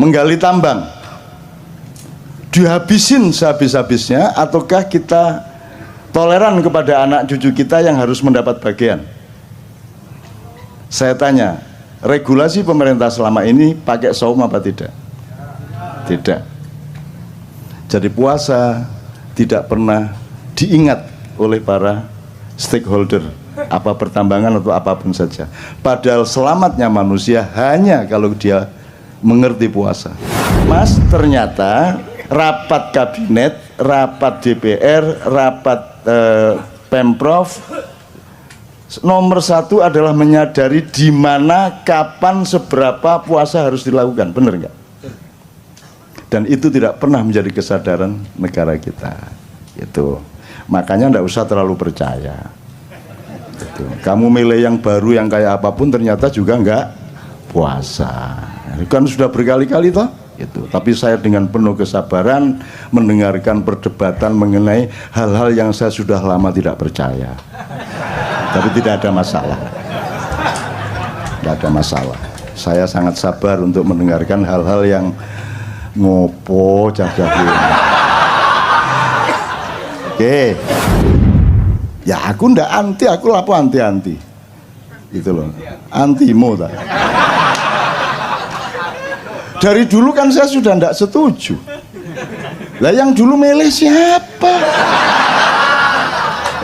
menggali tambang, dihabisin sehabis-habisnya, ataukah kita toleran kepada anak cucu kita yang harus mendapat bagian? Saya tanya, regulasi pemerintah selama ini pakai saum apa tidak? Tidak. Jadi puasa tidak pernah diingat oleh para stakeholder, apa pertambangan atau apapun saja. Padahal selamatnya manusia hanya kalau dia mengerti puasa. Mas, ternyata rapat kabinet, rapat DPR, rapat Pemprov, nomor satu adalah menyadari di mana, kapan, seberapa puasa harus dilakukan, benar nggak? Dan itu tidak pernah menjadi kesadaran negara kita. Itu makanya nggak usah terlalu percaya. Itu. Kamu milih yang baru yang kayak apapun ternyata juga nggak puasa. Kan sudah berkali-kali toh. Itu. Tapi saya dengan penuh kesabaran mendengarkan perdebatan mengenai hal-hal yang saya sudah lama tidak percaya. Tapi tidak ada masalah. Tidak ada masalah. Saya sangat sabar untuk mendengarkan hal-hal yang ngopo cah-cah. Oke. Ya aku ndak anti, aku lapo anti-anti. Gitu loh. Antimu tak. Dari dulu kan saya sudah ndak setuju. Lah yang dulu milih siapa?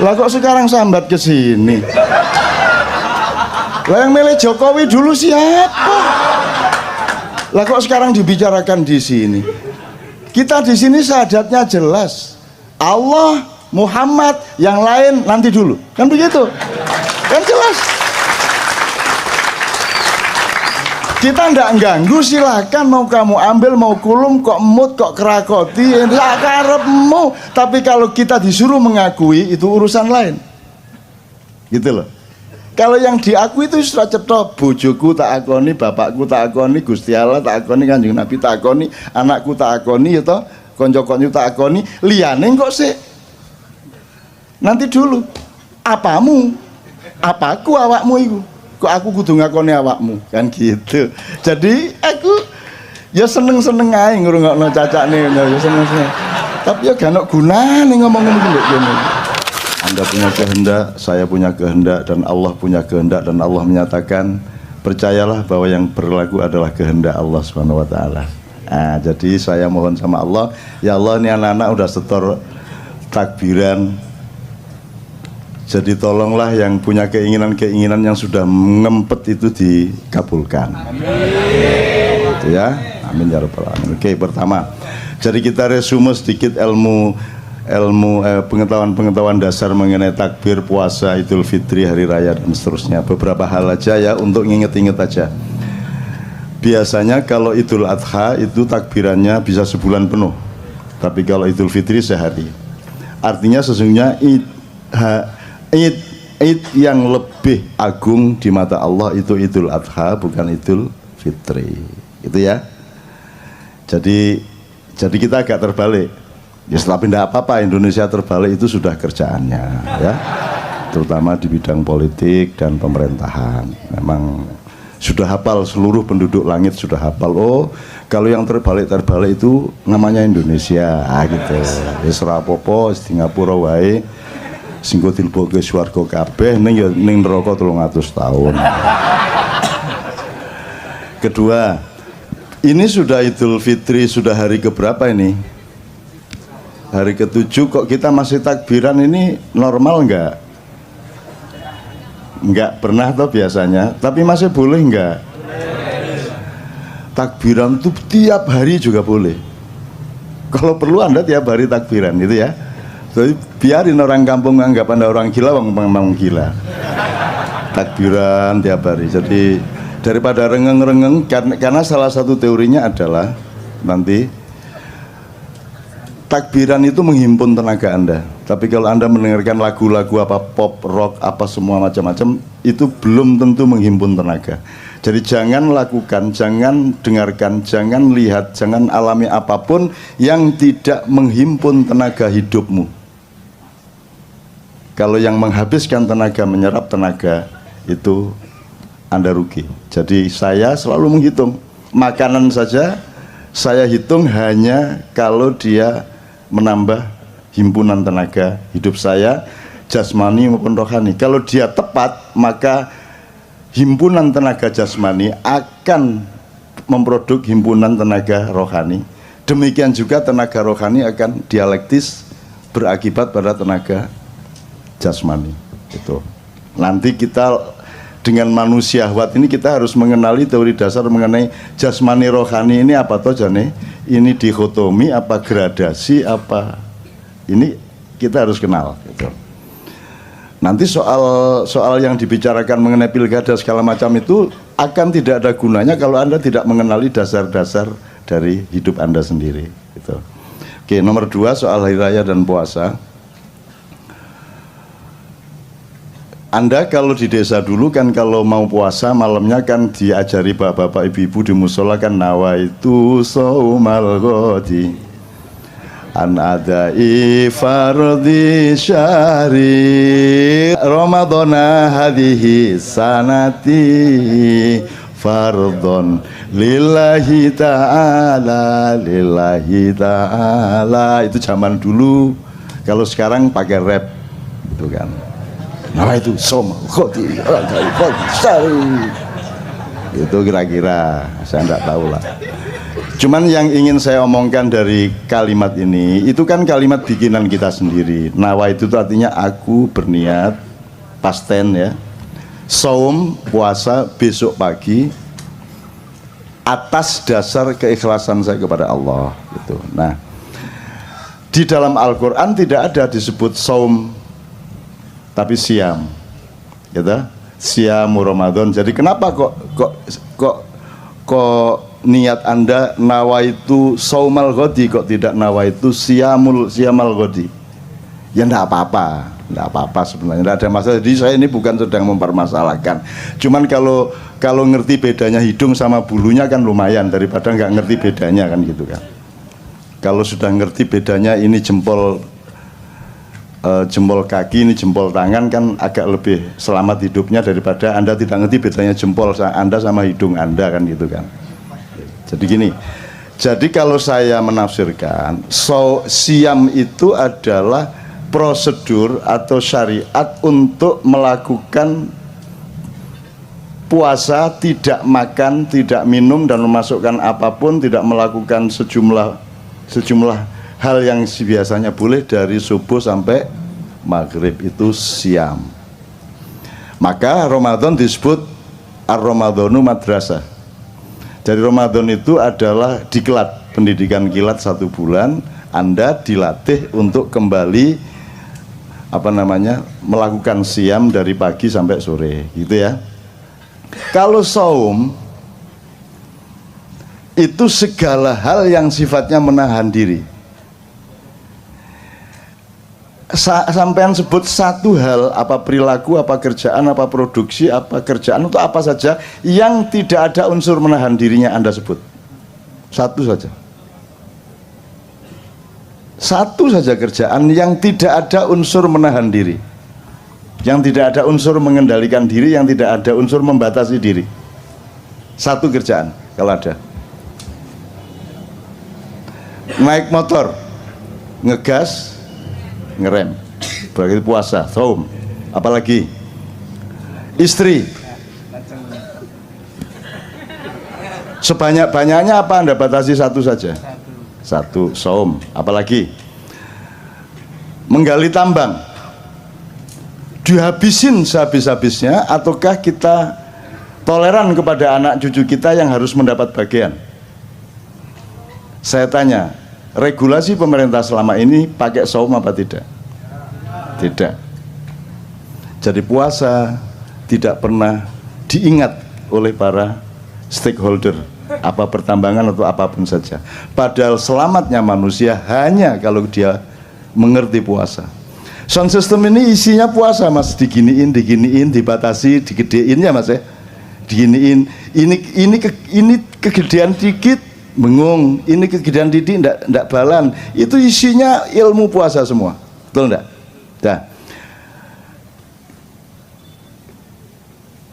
Lah kok sekarang sambat ke sini? Lah yang milih Jokowi dulu siapa? Lah kok sekarang dibicarakan di sini? Kita di sini syahadatnya jelas. Allah, Muhammad, yang lain nanti dulu. Kan begitu? Kan jelas. Kita ndak ganggu, silakan mau kamu ambil, mau kulum, kok mut, kok kerakoti, ndak karepmu. Tapi kalau kita disuruh mengakui itu urusan lain. Gitu loh. Kalau yang diakui itu sudah cetok, bojoku tak akoni, bapakku tak akoni, Gusti Allah tak akoni, Kanjeng Nabi tak akoni, anakku tak akoni, ya toh, konco-konco tak akoni, liyane kok sih. Nanti dulu, apamu, apaku awakmu itu, kok aku kudu ngakoni awakmu, kan gitu. Jadi aku ya seneng-seneng aja ngrungokno cacakne, ya seneng-seneng. Tapi ya gak ono gunane ngomongin gini. Anda punya kehendak, saya punya kehendak, dan Allah punya kehendak, dan Allah menyatakan percayalah bahwa yang berlaku adalah kehendak Allah Subhanahu wa taala. Nah, jadi saya mohon sama Allah, ya Allah ini anak-anak udah setor takbiran. Jadi tolonglah yang punya keinginan-keinginan yang sudah ngempet itu dikabulkan. Amin. Gitu ya. Amin ya rabbal alamin. Oke, pertama. Jadi kita resume sedikit pengetahuan dasar mengenai takbir, puasa, Idul Fitri, hari raya dan seterusnya. Beberapa hal aja ya untuk nginget-inget aja. Biasanya kalau Idul Adha itu takbirannya bisa sebulan penuh. Tapi kalau Idul Fitri sehari. Artinya sesungguhnya Id yang lebih agung di mata Allah itu Idul Adha, bukan Idul Fitri. Itu ya. Jadi kita agak terbalik. Ya tapi tidak apa-apa, Indonesia terbalik itu sudah kerjaannya ya, terutama di bidang politik dan pemerintahan. Memang sudah hafal, seluruh penduduk langit sudah hafal. Oh, kalau yang terbalik itu namanya Indonesia, gitu. Ya serapopo, Singapura wae, singgo dilboke swarga kabeh, ning neraka 300 tahun. Kedua, ini sudah Idul Fitri, sudah hari keberapa ini? Hari ke-7 kok kita masih takbiran, ini normal enggak? Enggak pernah toh biasanya, tapi masih boleh enggak? Takbiran tuh tiap hari juga boleh. Kalau perlu Anda tiap hari takbiran gitu ya. Jadi biarin orang kampung anggap Anda orang gila, memang gila. Takbiran tiap hari. Jadi daripada rengeng-rengeng, karena salah satu teorinya adalah nanti takbiran itu menghimpun tenaga Anda. Tapi kalau Anda mendengarkan lagu-lagu apa pop, rock, apa semua macam-macam, itu belum tentu menghimpun tenaga. Jadi jangan lakukan, jangan dengarkan, jangan lihat, jangan alami apapun yang tidak menghimpun tenaga hidupmu. Kalau yang menghabiskan tenaga, menyerap tenaga, itu Anda rugi. Jadi saya selalu menghitung makanan saja saya hitung hanya kalau dia menambah himpunan tenaga hidup saya, jasmani maupun rohani. Kalau dia tepat, maka himpunan tenaga jasmani akan memproduk himpunan tenaga rohani. Demikian juga tenaga rohani akan dialektis berakibat pada tenaga jasmani. Itu. Nanti kita dengan manusia syahwat ini kita harus mengenali teori dasar mengenai jasmani rohani ini apa toh jane? Ini dikotomi apa gradasi apa? Ini kita harus kenal. Gitu. Nanti soal yang dibicarakan mengenai pilkada segala macam itu akan tidak ada gunanya kalau Anda tidak mengenali dasar-dasar dari hidup Anda sendiri. Gitu. Oke, nomor 2 soal hari raya dan puasa. Anda kalau di desa dulu kan kalau mau puasa malamnya kan diajari bapak-bapak ibu-ibu di musola kan nawaitu saumal ghadi an adai fardhi syahri ramadhana hadhihi sanati fardhon lillahi ta'ala itu zaman dulu. Kalau sekarang pakai rap gitu kan. Nah itu som khoti itu kira-kira saya enggak tahu lah. Cuman yang ingin saya omongkan dari kalimat ini itu kan kalimat bikinan kita sendiri. Nawa itu artinya aku berniat, pasten ya, saum puasa besok pagi atas dasar keikhlasan saya kepada Allah gitu. Nah di dalam Al-Quran tidak ada disebut saum tapi siam gitu, siamu Ramadan. Jadi kenapa kok niat Anda nawaitu saumal ghadi kok tidak nawaitu siamal ghadi? Ya enggak apa-apa sebenarnya, enggak ada masalah. Jadi saya ini bukan sedang mempermasalahkan. Cuman kalau ngerti bedanya hidung sama bulunya kan lumayan daripada nggak ngerti bedanya kan gitu kan. Kalau sudah ngerti bedanya ini jempol kaki, ini jempol tangan kan agak lebih selamat hidupnya daripada Anda tidak ngerti bedanya jempol Anda sama hidung Anda kan gitu kan. Jadi gini, jadi kalau saya menafsirkan siam itu adalah prosedur atau syariat untuk melakukan puasa, tidak makan, tidak minum dan memasukkan apapun, tidak melakukan sejumlah hal yang biasanya boleh dari subuh sampai maghrib, itu siam. Maka Ramadan disebut ar-Ramadhanu madrasah. Jadi Ramadan itu adalah diklat, pendidikan kilat 1 bulan. Anda dilatih untuk kembali melakukan siam dari pagi sampai sore gitu ya. Kalau saum itu segala hal yang sifatnya menahan diri. Sampean sebut satu hal, apa perilaku, apa kerjaan, apa produksi, apa kerjaan untuk apa saja yang tidak ada unsur menahan dirinya Anda sebut. Satu saja. Satu saja kerjaan yang tidak ada unsur menahan diri, yang tidak ada unsur mengendalikan diri, yang tidak ada unsur membatasi diri. Satu kerjaan kalau ada. Naik motor, ngegas, ngerem, berarti puasa, saum. Apalagi istri, sebanyak-banyaknya apa Anda batasi satu saja? Satu, saum. Apalagi menggali tambang, dihabisin sehabis-habisnya ataukah kita toleran kepada anak cucu kita yang harus mendapat bagian? Saya tanya, regulasi pemerintah selama ini pakai saum apa tidak? Tidak. Jadi puasa tidak pernah diingat oleh para stakeholder, apa pertambangan atau apapun saja. Padahal selamatnya manusia hanya kalau dia mengerti puasa. Sound system ini isinya puasa mas, diginiin, dibatasi, digedein ya mas ya, diginiin. Ini kegedean dikit bengung, ini kegedean didik ndak balan, itu isinya ilmu puasa semua, betul ndak? Nah,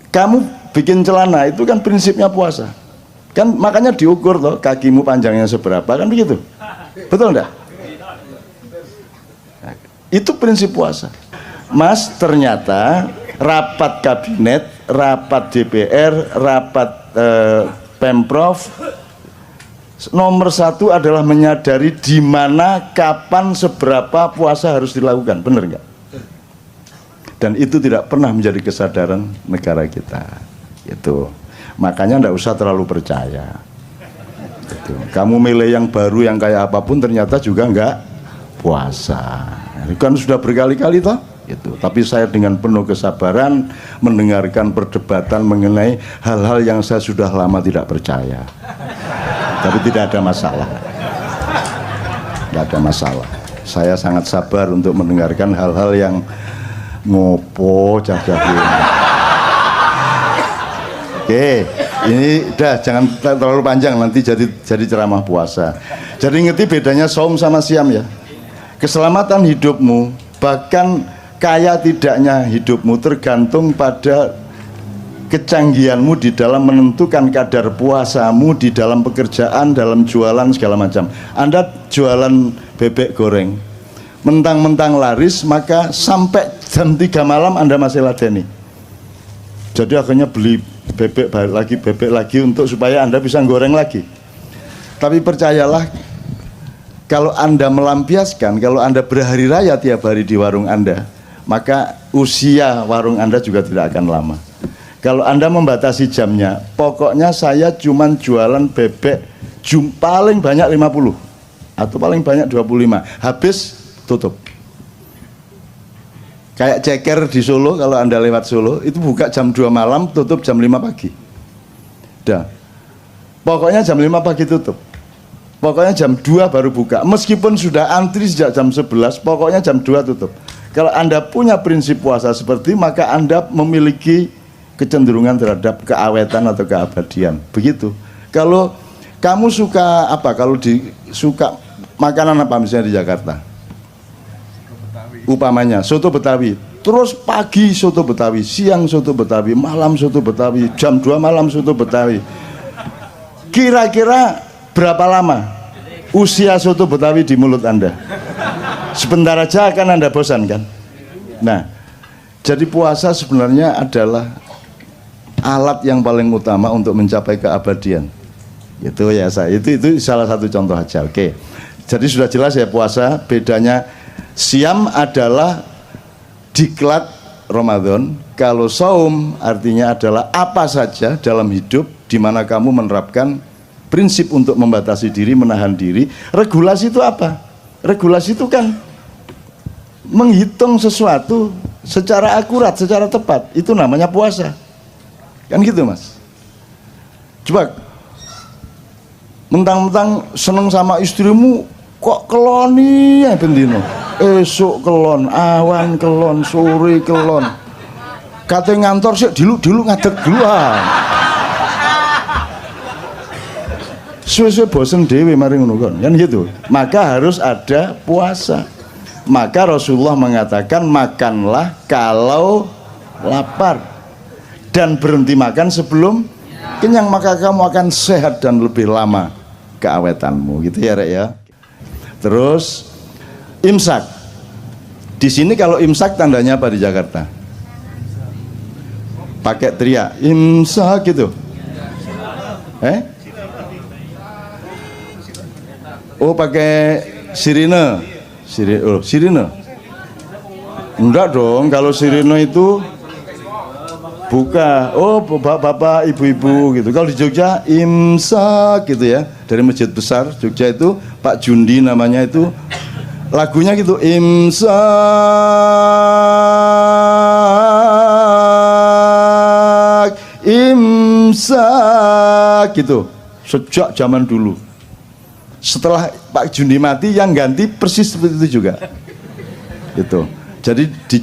kamu bikin celana itu kan prinsipnya puasa. Kan makanya diukur toh, kakimu panjangnya seberapa, kan begitu. Betul enggak? Itu prinsip puasa. Mas, ternyata rapat kabinet, rapat DPR, rapat Pemprov, nomor satu adalah menyadari di mana, kapan, seberapa puasa harus dilakukan. Benar nggak? Dan itu tidak pernah menjadi kesadaran negara kita. Itu. Makanya nggak usah terlalu percaya. Itu. Kamu milih yang baru yang kayak apapun ternyata juga nggak puasa. Ini kan sudah berkali-kali toh. Itu. Tapi saya dengan penuh kesabaran mendengarkan perdebatan mengenai hal-hal yang saya sudah lama tidak percaya. Tapi tidak ada masalah. Tidak ada masalah. Saya sangat sabar untuk mendengarkan hal-hal yang ngopo cah-cah. Oke, ini udah jangan terlalu panjang, nanti jadi ceramah puasa. Jadi ngerti bedanya saum sama siam ya. Keselamatan hidupmu, bahkan kaya tidaknya hidupmu tergantung pada kecanggihanmu di dalam menentukan kadar puasamu di dalam pekerjaan, dalam jualan segala macam. Anda jualan bebek goreng, mentang-mentang laris, maka sampai jam 3 malam Anda masih ladeni. Jadi akhirnya beli bebek lagi untuk supaya Anda bisa goreng lagi. Tapi percayalah, kalau Anda melampiaskan, kalau Anda berhari raya tiap hari di warung Anda, maka usia warung Anda juga tidak akan lama. Kalau Anda membatasi jamnya, pokoknya saya cuman jualan bebek paling banyak 50 atau paling banyak 25, habis tutup. Kayak ceker di Solo, kalau Anda lewat Solo, itu buka jam 2 malam, tutup jam 5 pagi. Dah. Pokoknya jam 5 pagi tutup. Pokoknya jam 2 baru buka. Meskipun sudah antri sejak jam 11, pokoknya jam 2 tutup. Kalau Anda punya prinsip puasa seperti, maka Anda memiliki kecenderungan terhadap keawetan atau keabadian. Begitu. Kalau kamu suka apa? Kalau suka makanan apa misalnya di Jakarta? Upamanya soto Betawi, terus pagi soto Betawi, siang soto Betawi, malam soto Betawi, jam 2 malam soto Betawi. Kira-kira berapa lama usia soto Betawi di mulut Anda? Sebentar aja akan Anda bosan kan? Nah, jadi puasa sebenarnya adalah alat yang paling utama untuk mencapai keabadian. Itu ya saya. Itu salah satu contoh aja. Oke. Jadi sudah jelas ya puasa bedanya. Siam adalah diklat Ramadan. Kalau saum artinya adalah apa saja dalam hidup di mana kamu menerapkan prinsip untuk membatasi diri, menahan diri. Regulasi itu apa? Regulasi itu kan menghitung sesuatu secara akurat, secara tepat. Itu namanya puasa. Kan gitu Mas. Coba mentang-mentang seneng sama istrimu kok keloni ya bendino. Esok kelon, awan kelon, sore kelon. Kate ngantor sih dilu ngadeg duluan. Suwe-suwe bosen dewe mari ngono kan gitu. Maka harus ada puasa. Maka Rasulullah mengatakan makanlah kalau lapar dan berhenti makan sebelum kenyang, maka kamu akan sehat dan lebih lama keawetanmu gitu ya Rek ya. Terus imsak. Di sini kalau imsak tandanya apa di Jakarta? Pakai teriak imsak gitu. Oh pakai sirine. Sirine. Enggak dong, kalau sirine itu buka. Oh bapak ibu-ibu gitu. Kalau di Jogja imsak gitu ya. Dari masjid besar Jogja itu Pak Jundi namanya itu. Lagunya gitu imsak gitu sejak zaman dulu. Setelah Pak Jundi mati yang ganti persis seperti itu juga gitu. Jadi di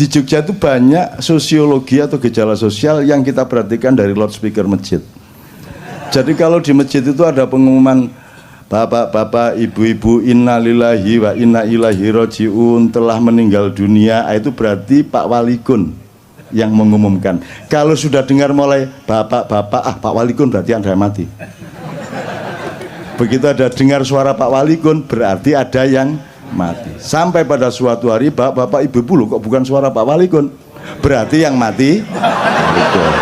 Jogja itu banyak sosiologi atau gejala sosial yang kita perhatikan dari loudspeaker masjid. Jadi kalau di masjid itu ada pengumuman bapak-bapak, ibu-ibu, innalillahi wa inna ilaihi rajiun telah meninggal dunia, itu berarti Pak Walikun yang mengumumkan. Kalau sudah dengar mulai bapak-bapak, Pak Walikun berarti Anda mati. Begitu ada dengar suara Pak Walikun berarti ada yang mati. Sampai pada suatu hari bapak ibu loh, kok bukan suara Pak Walikun, berarti yang mati Walikun.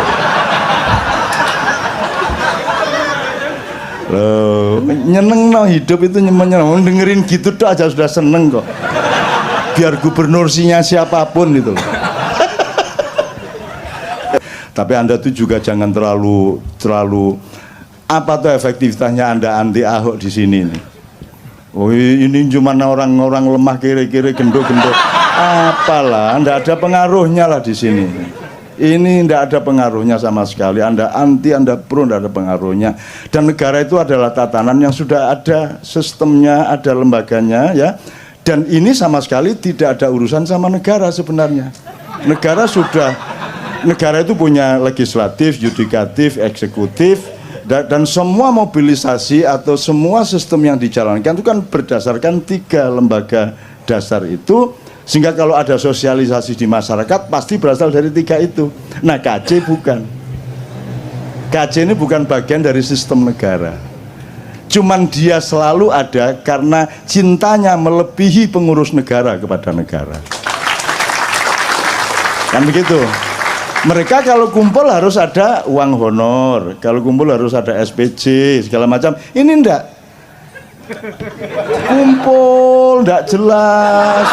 Loh, nyeneng no, hidup itu nyeneng, dengerin gitu tuh aja sudah seneng kok. Biar gubernursinya siapapun gitu loh. Tapi Anda tuh juga jangan terlalu apa tuh efektivitasnya Anda anti Ahok di sini nih. Oh, ini cuma orang-orang lemah kiri-kiri gendut-gendut. Apalah, Anda ada pengaruhnya lah di sini. Ini tidak ada pengaruhnya sama sekali. Anda anti, Anda pro, tidak ada pengaruhnya. Dan negara itu adalah tatanan yang sudah ada sistemnya, ada lembaganya, ya. Dan ini sama sekali tidak ada urusan sama negara sebenarnya. Negara itu punya legislatif, yudikatif, eksekutif, dan semua mobilisasi atau semua sistem yang dijalankan itu kan berdasarkan 3 lembaga dasar itu. Sehingga kalau ada sosialisasi di masyarakat pasti berasal dari 3 itu. Nah, KJ bukan. KJ ini bukan bagian dari sistem negara. Cuman dia selalu ada karena cintanya melebihi pengurus negara kepada negara. Kan begitu. Mereka kalau kumpul harus ada uang honor, kalau kumpul harus ada SPJ segala macam. Ini enggak. Kumpul enggak jelas.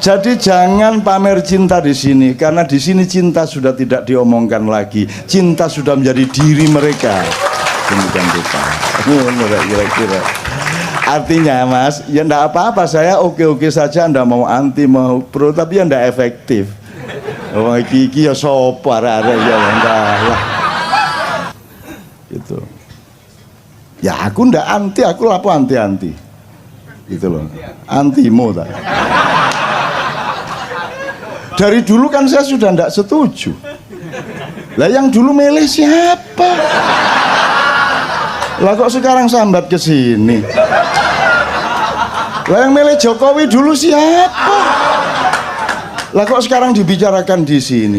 Jadi jangan pamer cinta di sini, karena di sini cinta sudah tidak diomongkan lagi. Cinta sudah menjadi diri mereka. Demikian kita. Kira-kira. Artinya Mas, ya enggak apa-apa, saya oke-oke saja Anda mau anti mau pro, tapi ya enggak efektif. Oh, iki ya sopo arek-arek ya enggak lah. Gitu. Ya aku ndak anti, aku lapo anti-anti. Gitu loh. Antimo tak. Dari dulu kan saya sudah ndak setuju. Lah yang dulu milih siapa? Lah kok sekarang sambat ke sini? Lah yang milih Jokowi dulu siapa? Lah kok sekarang dibicarakan di sini?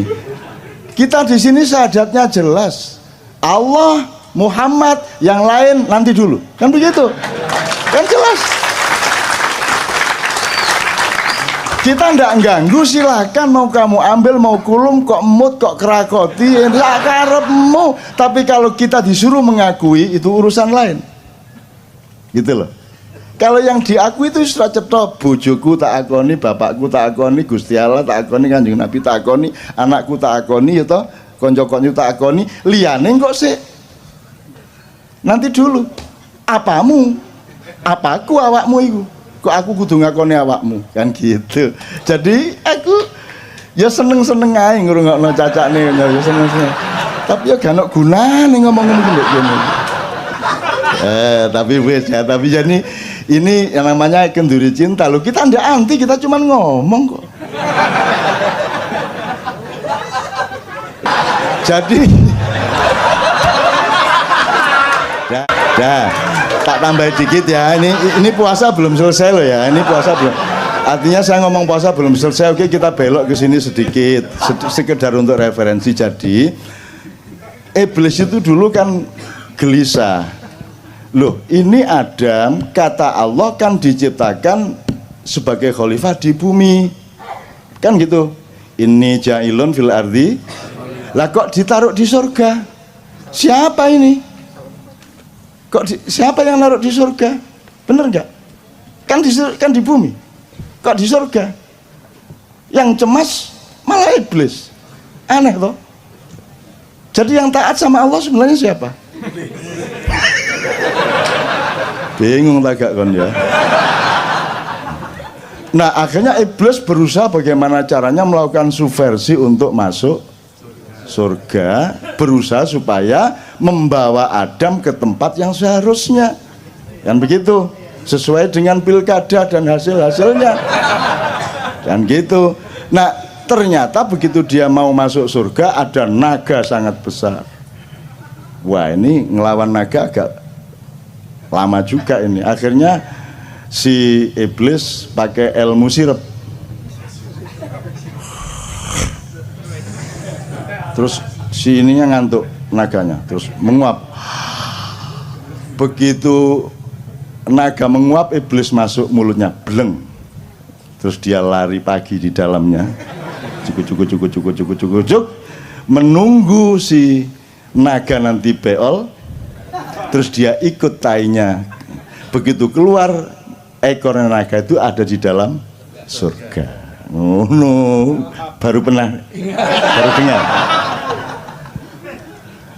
Kita di sini syahadatnya jelas. Allah, Muhammad, yang lain nanti dulu. Kan begitu? Kan jelas. Kita ndak ganggu, silakan mau kamu ambil, mau kulum, kok emut, kok kerakoti, ya karepmu. Tapi kalau kita disuruh mengakui itu urusan lain. Gitu loh. Kalau yang diakui itu sudah cetok, bojoku tak akoni, bapakku tak akoni, Gusti Allah tak akoni, Kanjeng Nabi tak akoni, anakku tak akoni, ya toh, konco-konco tak akoni, liyane kok sih. Nanti dulu. Apamu? Apaku awakmu itu? Kok aku kudu ngakoni awakmu? Kan gitu. Jadi aku ya seneng-seneng ae ngrungokno cacakne, ya seneng-seneng. Tapi ya gak ono gunane ngomong ngene iki. Tapi wis ya, tapi jadi ini yang namanya kenduri cinta loh. Kita ndak anti, kita cuma ngomong kok. Jadi tak tambah dikit ya. Ini puasa belum selesai loh ya. Ini puasa belum. Artinya saya ngomong puasa belum selesai. Oke, kita belok ke sini sedikit, sekedar untuk referensi. Jadi iblis itu dulu kan gelisah. Loh, ini Adam, kata Allah kan diciptakan sebagai khalifah di bumi. Kan gitu. Ini ja'ilun fil ardi. Lah kok ditaruh di surga? Siapa ini? Siapa yang naruh di surga? Bener nggak? Kan di bumi. Kok di surga? Yang cemas malah iblis. Aneh toh. Jadi yang taat sama Allah sebenarnya siapa? Bingung tak gak kon ya. Nah akhirnya iblis berusaha bagaimana caranya melakukan subversi untuk masuk surga, berusaha supaya membawa Adam ke tempat yang seharusnya, kan begitu, sesuai dengan pilkada dan hasil-hasilnya, kan gitu. Nah ternyata begitu dia mau masuk surga ada naga sangat besar. Wah ini ngelawan naga agak lama juga ini. Akhirnya si iblis pakai ilmu sirep. Terus si ininya ngantuk, naganya terus menguap. Begitu naga menguap, iblis masuk mulutnya, bleng. Terus dia lari pagi di dalamnya, cuk, menunggu si naga nanti beol. Terus dia ikut tainya. Begitu keluar, ekor naga itu ada di dalam surga. Oh no, baru dengar.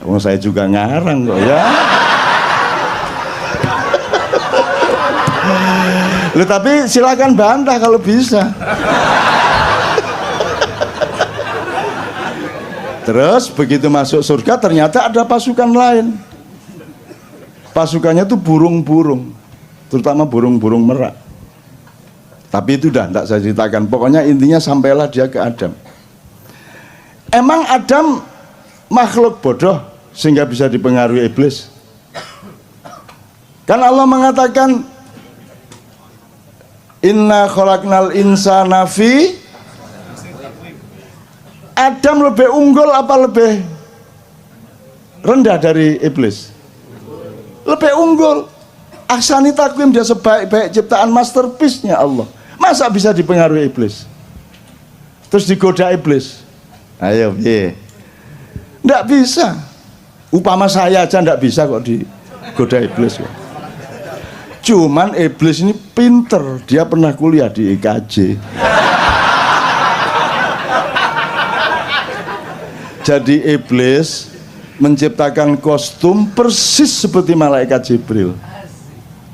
Oh, saya juga ngarang kok ya. Loh, tapi silakan bantah kalau bisa. Terus begitu masuk surga ternyata ada pasukan lain. Pasukannya tuh burung-burung, terutama burung-burung merak. Tapi itu dah tidak saya ceritakan. Pokoknya intinya sampailah dia ke Adam. Emang Adam makhluk bodoh sehingga bisa dipengaruhi iblis? Kan Allah mengatakan inna khalaqnal insana fi. Adam lebih unggul apa lebih rendah dari iblis? Lebih unggul. Ahsani takwim, dia sebaik-baik ciptaan, masterpiece-nya Allah. Masa bisa dipengaruhi iblis? Terus digoda iblis? Ayo, nggak bisa. Upama saya aja nggak bisa kok digoda iblis kok. Cuman iblis ini pinter, dia pernah kuliah di IKJ. Jadi iblis menciptakan kostum persis seperti malaikat Jibril.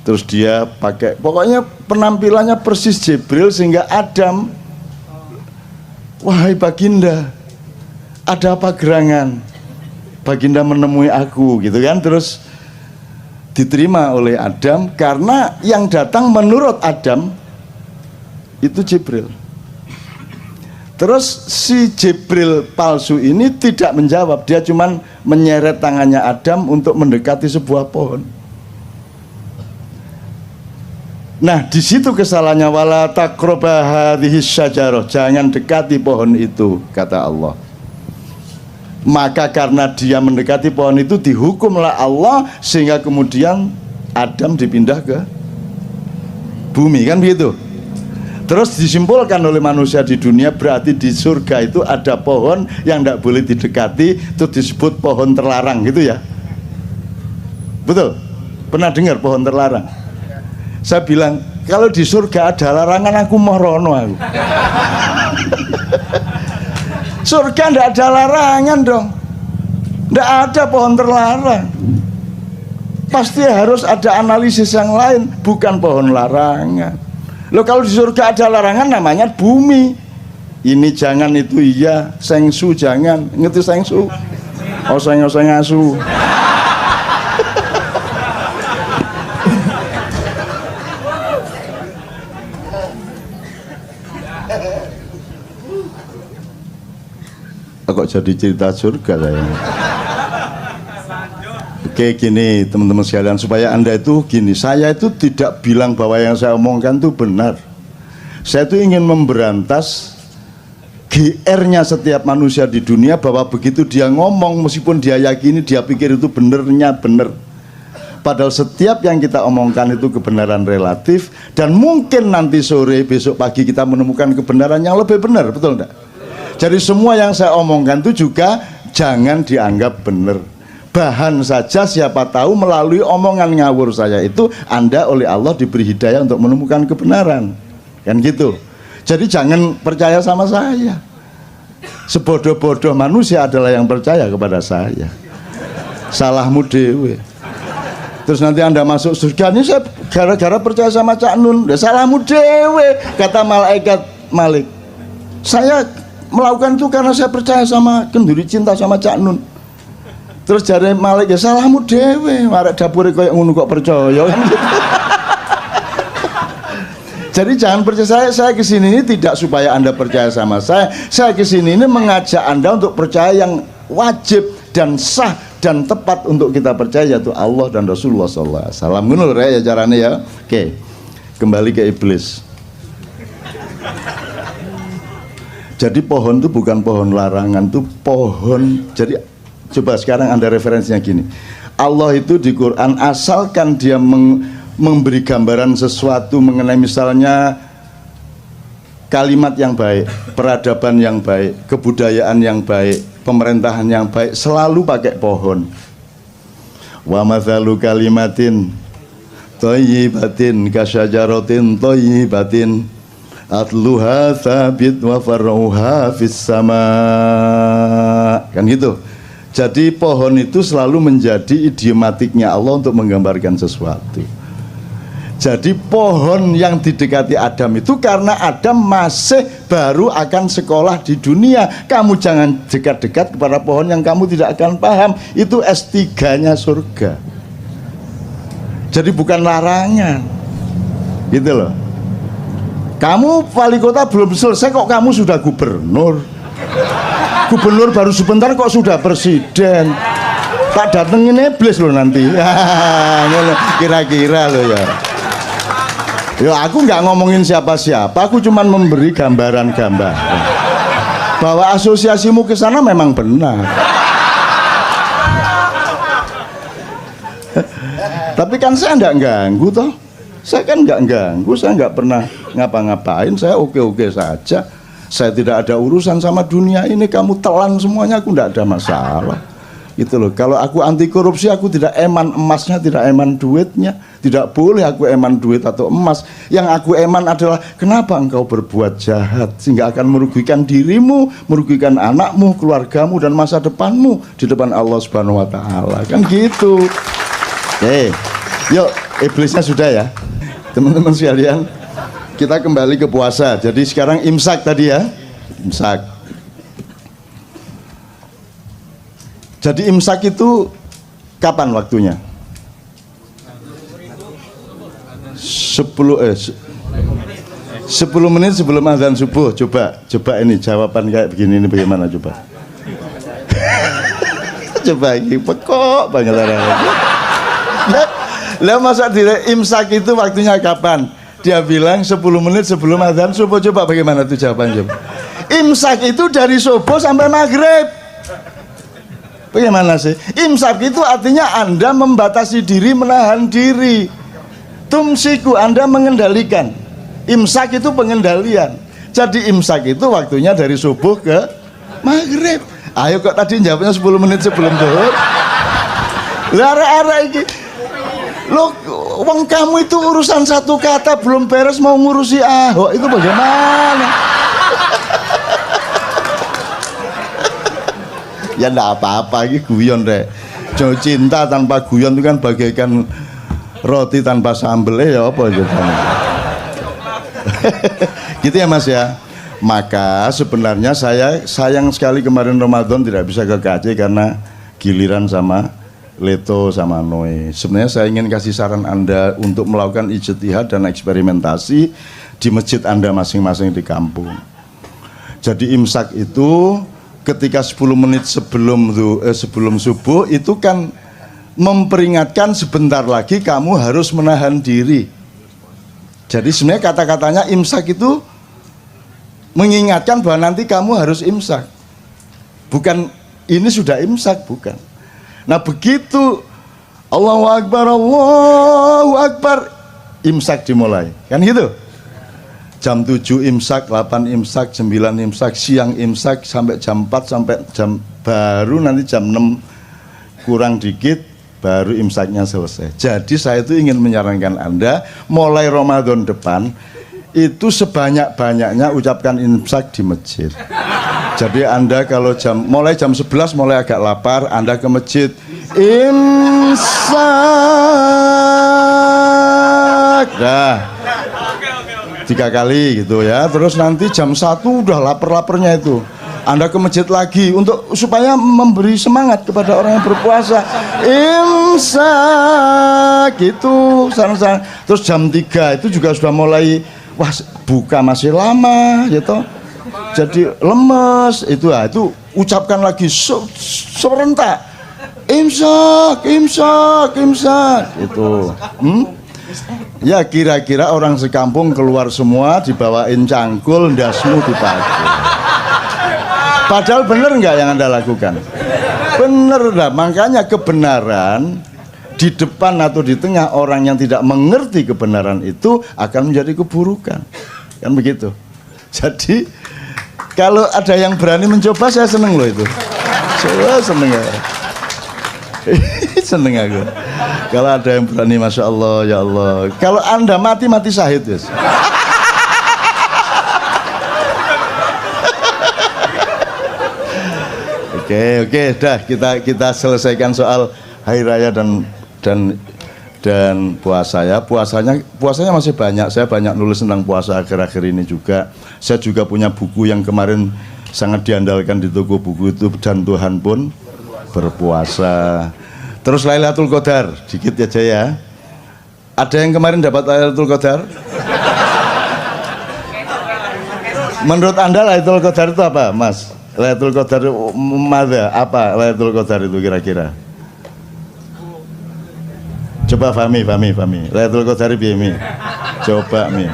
Terus dia pakai, pokoknya penampilannya persis Jibril sehingga Adam, wahai Baginda, ada apa gerangan? Baginda menemui aku, gitu kan? Terus diterima oleh Adam karena yang datang menurut Adam itu Jibril. Terus si Jibril palsu ini tidak menjawab, dia cuman menyeret tangannya Adam untuk mendekati sebuah pohon. Nah, di situ kesalahannya, wala taqraba hadhihi syajarah, jangan dekati pohon itu, kata Allah. Maka karena dia mendekati pohon itu dihukumlah Allah sehingga kemudian Adam dipindah ke bumi, kan begitu. Terus disimpulkan oleh manusia di dunia, berarti di surga itu ada pohon yang tidak boleh didekati, itu disebut pohon terlarang, gitu ya. Betul? Pernah dengar pohon terlarang? Saya bilang, kalau di surga ada larangan, aku mau rono aku. Surga tidak ada larangan dong. Tidak ada pohon terlarang. Pasti harus ada analisis yang lain, bukan pohon larangan. Loh, kalau di surga ada larangan namanya bumi. Ini jangan, itu iya, sengsu jangan. Ngerti sengsu? Oseng-oseng asu. Kok jadi cerita surga saya? Oke, gini teman-teman sekalian, supaya Anda itu gini, saya itu tidak bilang bahwa yang saya omongkan itu benar. Saya itu ingin memberantas GR-nya setiap manusia di dunia, bahwa begitu dia ngomong, meskipun dia yakini, dia pikir itu benernya bener. Padahal setiap yang kita omongkan itu kebenaran relatif, dan mungkin nanti sore, besok pagi kita menemukan kebenaran yang lebih benar, betul enggak? Jadi semua yang saya omongkan itu juga jangan dianggap benar. Bahan saja, siapa tahu melalui omongan ngawur saya itu Anda oleh Allah diberi hidayah untuk menemukan kebenaran. Kan gitu. Jadi jangan percaya sama saya. Sebodoh-bodoh manusia adalah yang percaya kepada saya. Salahmu dewe. Terus nanti Anda masuk surga, ini saya gara-gara percaya sama Cak Nun. Salahmu dewe, kata malaikat Malik. Saya melakukan itu karena saya percaya sama, kenduri cinta sama Cak Nun. Terus jare Malik, ya salahmu dewe, arek dapure koyo ngono kok percaya kan gitu. Jadi jangan percaya saya kesini ini tidak supaya Anda percaya sama saya kesini ini mengajak Anda untuk percaya yang wajib dan sah dan tepat untuk kita percaya, yaitu Allah dan Rasulullah sallallahu alaihi wasallam. Ngono lho ya carane ya. Oke. Kembali ke iblis. Jadi pohon itu bukan pohon larangan, itu pohon. Jadi coba sekarang Anda referensinya gini. Allah itu di Quran asalkan dia memberi gambaran sesuatu mengenai misalnya kalimat yang baik, peradaban yang baik, kebudayaan yang baik, pemerintahan yang baik, selalu pakai pohon. Wa mathalu kalimatin thayyibatin kasyajaratin thayyibatin atluha thabit wa far'uha fis sama. Kan gitu. Jadi pohon itu selalu menjadi idiomatiknya Allah untuk menggambarkan sesuatu. Jadi pohon yang didekati Adam itu karena Adam masih baru akan sekolah di dunia. Kamu jangan dekat-dekat kepada pohon yang kamu tidak akan paham. Itu S3-nya surga. Jadi bukan larangan. Gitu loh. Kamu wali kota belum selesai kok kamu sudah gubernur. Gubernur baru sebentar kok sudah presiden. Tak datengin iblis loh nanti. Kira-kira loh ya. Ya aku nggak ngomongin siapa-siapa, aku cuma memberi gambaran-gambar bahwa asosiasimu ke sana memang benar. Tapi kan saya nggak ganggu toh. Saya kan nggak ganggu, saya nggak pernah ngapa-ngapain, saya oke-oke saja. Saya tidak ada urusan sama dunia ini, kamu telan semuanya, aku nggak ada masalah. Gitu loh. Kalau aku anti korupsi, aku tidak eman emasnya, tidak eman duitnya. Tidak boleh aku eman duit atau emas. Yang aku eman adalah kenapa engkau berbuat jahat sehingga akan merugikan dirimu, merugikan anakmu, keluargamu dan masa depanmu di depan Allah Subhanahu wa taala. Kan gitu. Oke. Yuk, iblisnya sudah ya. Teman-teman sekalian, kita kembali ke puasa. Jadi sekarang imsak tadi ya. Imsak. Jadi imsak itu kapan waktunya? 10 menit sebelum azan subuh. Coba ini jawaban kayak begini ini bagaimana coba? Coba ini pekok banget orangnya. Lah masa dire imsak itu waktunya kapan? Dia bilang 10 menit sebelum azan subuh. Coba bagaimana tuh jawabannya? Imsak itu dari subuh sampai maghrib. Bagaimana sih? Imsak itu artinya Anda membatasi diri, menahan diri. Tumsiku, Anda mengendalikan. Imsak itu pengendalian. Jadi imsak itu waktunya dari subuh ke maghrib. Ayo kok tadi jawabnya 10 menit sebelum zuhur. Lara-ara ini. Loh, wong kamu itu urusan satu kata belum beres mau ngurusi Ahok, itu bagaimana? Ya enggak apa-apa, ini guyon deh. Jauh cinta tanpa guyon itu kan bagaikan roti tanpa sambel ya apa gitu. Gitu ya Mas ya. Maka sebenarnya saya sayang sekali kemarin Ramadan tidak bisa ke KJ karena giliran sama Leto sama Noe. Sebenarnya saya ingin kasih saran Anda untuk melakukan ijtihad dan eksperimentasi di masjid Anda masing-masing di kampung. Jadi imsak itu ketika 10 menit sebelum subuh itu kan memperingatkan sebentar lagi kamu harus menahan diri. Jadi sebenarnya kata-katanya imsak itu mengingatkan bahwa nanti kamu harus imsak. Bukan ini sudah imsak, bukan. Nah begitu Allahu Akbar, imsak dimulai. Kan gitu? Jam 7 imsak, 8 imsak, 9 imsak, siang imsak sampai jam 4 sampai jam baru nanti jam 6 kurang dikit baru imsaknya selesai. Jadi saya itu ingin menyarankan Anda mulai Ramadan depan itu sebanyak-banyaknya ucapkan imsak di masjid. Jadi Anda kalau mulai jam 11 mulai agak lapar, Anda ke masjid imsak. Dah. 3 kali gitu ya. Terus nanti jam 1 udah lapar-laparnya itu. Anda ke masjid lagi untuk supaya memberi semangat kepada orang yang berpuasa. Imsak gitu. Terus jam 3 itu juga sudah mulai wah buka masih lama gitu. Jadi lemes itu ucapkan lagi serentak. Imsak itu. Ya kira-kira orang sekampung keluar semua dibawain cangkul, ndasmu dipakai. Padahal benar nggak yang Anda lakukan? Benar lah, makanya kebenaran di depan atau di tengah orang yang tidak mengerti kebenaran itu akan menjadi keburukan. Kan begitu. Jadi kalau ada yang berani mencoba, saya seneng loh itu. Saya seneng ya. Seneng aku. Kalau ada yang berani, masya Allah, ya Allah. Kalau Anda mati syahid, yes. Oke, dah kita selesaikan soal hari raya dan puasa ya. Puasanya masih banyak. Saya banyak nulis tentang puasa akhir-akhir ini juga. Saya juga punya buku yang kemarin sangat diandalkan di toko buku itu, dan Tuhan pun berpuasa. Terus Lailatul Qadar, dikit aja ya. Ada yang kemarin dapat Lailatul Qadar? Menurut Anda Lailatul Qadar itu apa, Mas? Lailatul Qadar mana? Apa Lailatul Qadar itu kira-kira? Coba Fami. Lailatul Qadar piye mi? Coba mi.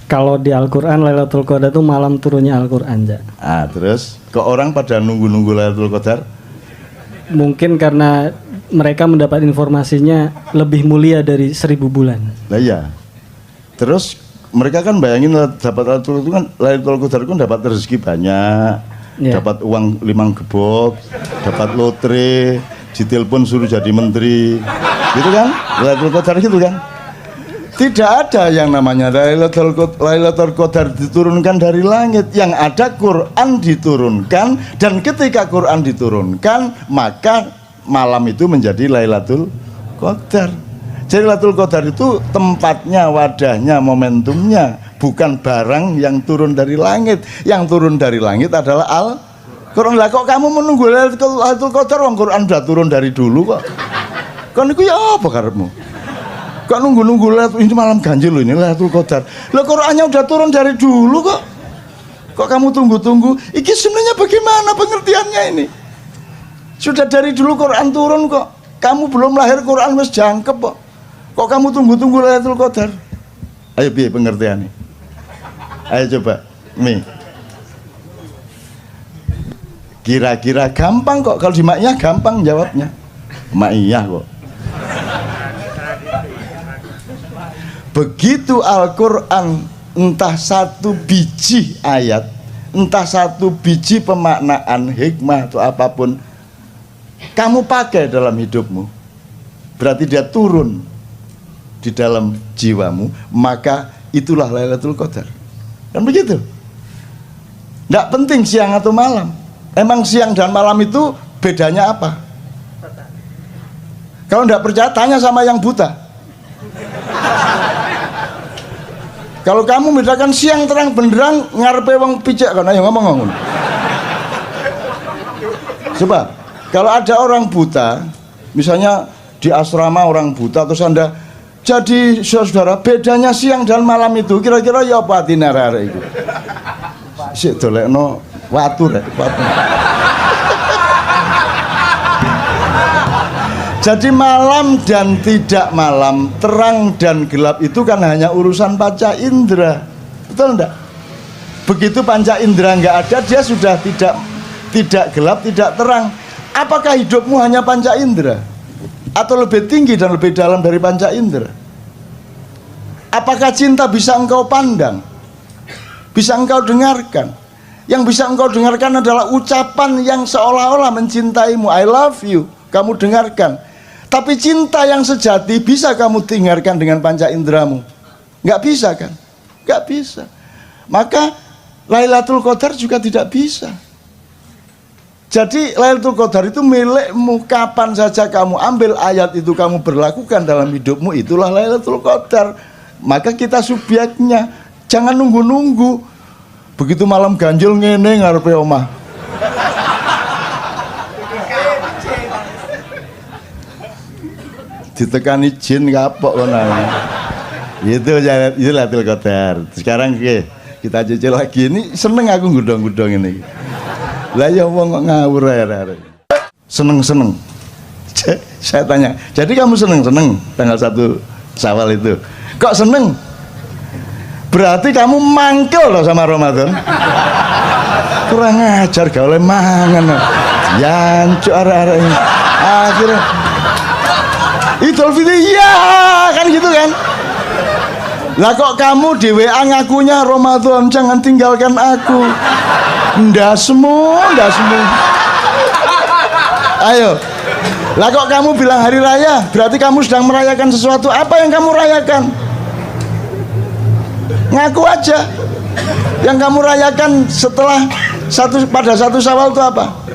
Kalau di Al-Qur'an Lailatul Qadar itu malam turunnya Al-Qur'an, ja. Terus kok orang pada nunggu Lailatul Qadar? Mungkin karena mereka mendapat informasinya lebih mulia dari 1000 bulan. Nah iya. Terus mereka kan bayangin dapat Lailatul Qadar itu dapat rezeki banyak, dapat uang 5 gebok, dapat lotre, ditelepon suruh jadi menteri, gitu kan? Lailatul Qadar gitu kan? Tidak ada yang namanya Lailatul Qadar diturunkan dari langit. Yang ada Quran diturunkan, dan ketika Quran diturunkan maka malam itu menjadi Lailatul Qadar. Jadi Lailatul Qadar itu tempatnya, wadahnya, momentumnya, bukan barang yang turun dari langit. Yang turun dari langit adalah Al-Quran. Lah kok kamu menunggu Lailatul Qadar, wong Quran sudah turun dari dulu kok. Kan itu ya apa karepmu? Kok nunggu ini malam ganjil loh, ini Lailatul Qadar. Lah Qurannya udah turun dari dulu kok. Kok kamu tunggu-tunggu? Iki sebenarnya bagaimana pengertiannya ini? Sudah dari dulu Quran turun kok. Kamu belum lahir Quran wis jangkep kok. Kok kamu tunggu Lailatul Qadar? Ayo piye pengertiannya? Ayo coba, Mi. Kira-kira gampang kok, kalau di Maiyah gampang jawabnya. Maiyah kok. Begitu Al-Quran entah satu biji ayat, entah satu biji pemaknaan, hikmah atau apapun, kamu pakai dalam hidupmu, berarti dia turun di dalam jiwamu, maka itulah Lailatul Qadar. Kan begitu? Tidak penting siang atau malam. Emang siang dan malam itu bedanya apa? Kalau tidak percaya tanya sama yang buta. Kalau kamu bedakan siang terang benderang ngarepe wong picek kan, ayo ngomong. Coba, kalau ada orang buta, misalnya di asrama orang buta, terus Anda jadi saudara, bedanya siang dan malam itu kira-kira ya apa atine arek iku? Sik dolekno watu rek, watu. Jadi malam dan tidak malam, terang dan gelap itu kan hanya urusan panca indera, betul enggak? Begitu panca indera enggak ada, dia sudah tidak gelap, tidak terang. Apakah hidupmu hanya panca indera? Atau lebih tinggi dan lebih dalam dari panca indera? Apakah cinta bisa engkau pandang? Bisa engkau dengarkan? Yang bisa engkau dengarkan adalah ucapan yang seolah-olah mencintaimu. I love you, kamu dengarkan. Tapi cinta yang sejati bisa kamu dengarkan dengan panca inderamu? Nggak bisa kan? Nggak bisa. Maka Lailatul Qadar juga tidak bisa. Jadi Lailatul Qadar itu milikmu, kapan saja kamu ambil ayat itu kamu berlakukan dalam hidupmu, itulah Lailatul Qadar. Maka kita subjeknya, jangan nunggu-nunggu. Begitu malam ganjil ngene ngarepe omah. Ditekani jin kapok kono. Itu Lailatul Qadar. Sekarang kita cicil lagi, ini seneng aku gudong-gudong ini. Lah ya wong kok ngawur ae. Seneng. Saya tanya, jadi kamu seneng tanggal 1 Syawal itu? Kok seneng? Berarti kamu mangkel loh sama Ramadan. Kurang ajar gak oleh mangan. Yancuk arek-arek ini. Akhirnya Idul Fitri ya kan gitu kan. Lah kok kamu di WA ngakunya Ramadan, jangan tinggalkan aku. Ndak semua. Ayo. Lah kok kamu bilang hari raya, berarti kamu sedang merayakan sesuatu. Apa yang kamu rayakan? Ngaku aja. Yang kamu rayakan pada satu Syawal itu apa?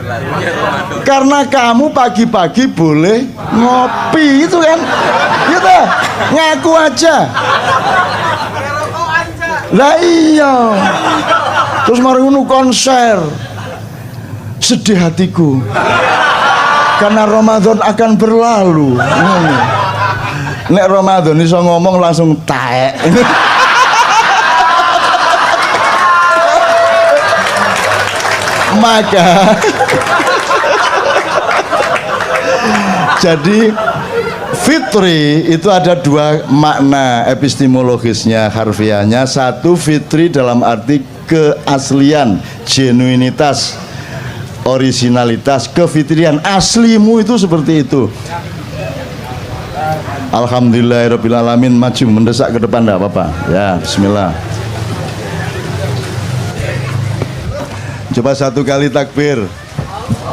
Karena kamu pagi-pagi boleh ngopi itu kan, gitu. Ngaku aja. Lah iya. Terus mari ngono konser. Sedih hatiku. Karena Ramadan akan berlalu. Nek Ramadan iso ngomong langsung taek. Maka jadi fitri itu ada dua makna epistemologisnya, harfiahnya. Satu, fitri dalam arti keaslian, genuinitas, originalitas, kefitrian, aslimu itu seperti itu. Alhamdulillahirrabbilalamin. Maju mendesak ke depan, enggak apa-apa ya. Bismillah. Coba satu kali takbir.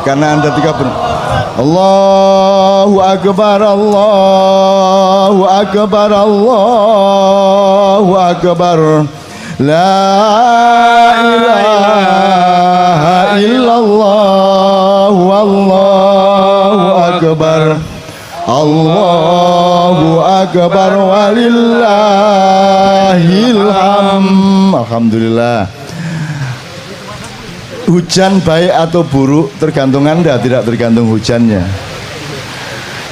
Karena Anda 30. Allahu Akbar, Allahu Akbar, Allahu Akbar. La ilaha illallah, Allahu Akbar. Allahu Akbar walillahil hamd. Alhamdulillah. Hujan baik atau buruk tergantung Anda, tidak tergantung hujannya.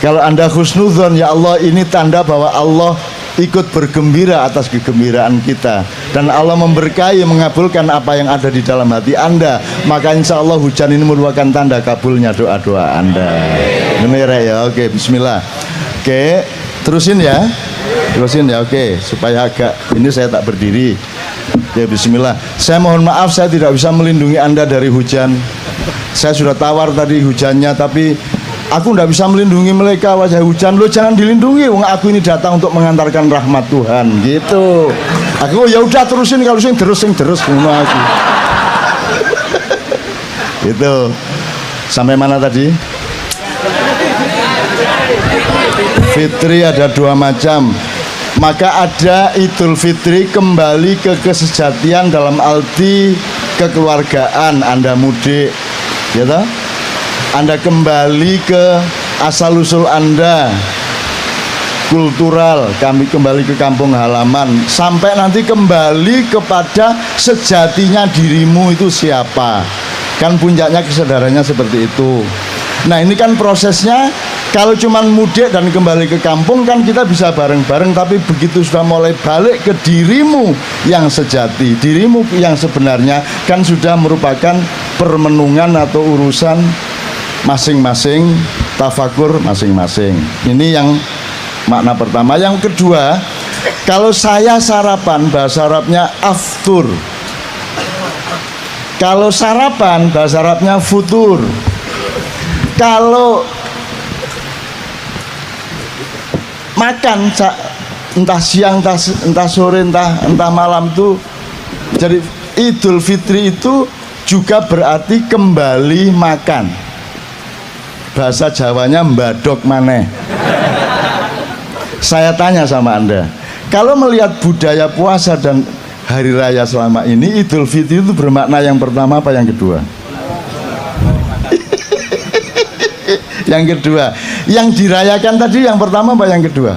Kalau Anda husnudzon, ya Allah, ini tanda bahwa Allah ikut bergembira atas kegembiraan kita, dan Allah memberkahi, mengabulkan apa yang ada di dalam hati Anda, maka insya Allah hujan ini merupakan tanda kabulnya doa-doa Anda. Benar ya? Oke, bismillah. Oke, terusin ya. Oke, supaya agak ini saya tak berdiri. Ya, bismillah. Saya mohon maaf, saya tidak bisa melindungi Anda dari hujan. Saya sudah tawar tadi hujannya, tapi aku tidak bisa melindungi mereka wajah hujan. Lo jangan dilindungi, wong aku ini datang untuk mengantarkan rahmat Tuhan, gitu. Aku ya udah terusin, kalau sing terus ngono aku. Gitu. Sampai mana tadi? Fitri ada dua macam. Maka ada Idul Fitri kembali ke kesejatian dalam arti kekeluargaan. Anda mudik, ya toh? Anda kembali ke asal-usul Anda, kultural, kami kembali ke kampung halaman, sampai nanti kembali kepada sejatinya dirimu itu siapa. Kan puncaknya kesadarannya seperti itu. Nah, ini kan prosesnya. Kalau cuman mudik dan kembali ke kampung kan kita bisa bareng-bareng, tapi begitu sudah mulai balik ke dirimu yang sejati, dirimu yang sebenarnya, kan sudah merupakan permenungan atau urusan masing-masing, tafakur masing-masing. Ini yang makna pertama. Yang kedua, kalau saya sarapan, bahasa Arabnya aftur. Kalau sarapan, bahasa Arabnya futur. Kalau makan entah siang, entah sore, entah malam tuh, jadi Idul Fitri itu juga berarti kembali makan. Bahasa Jawanya mbadok maneh. Saya tanya sama Anda, kalau melihat budaya puasa dan hari raya selama ini, Idul Fitri itu bermakna yang pertama apa yang kedua? Yang kedua, yang dirayakan tadi yang pertama apa yang kedua?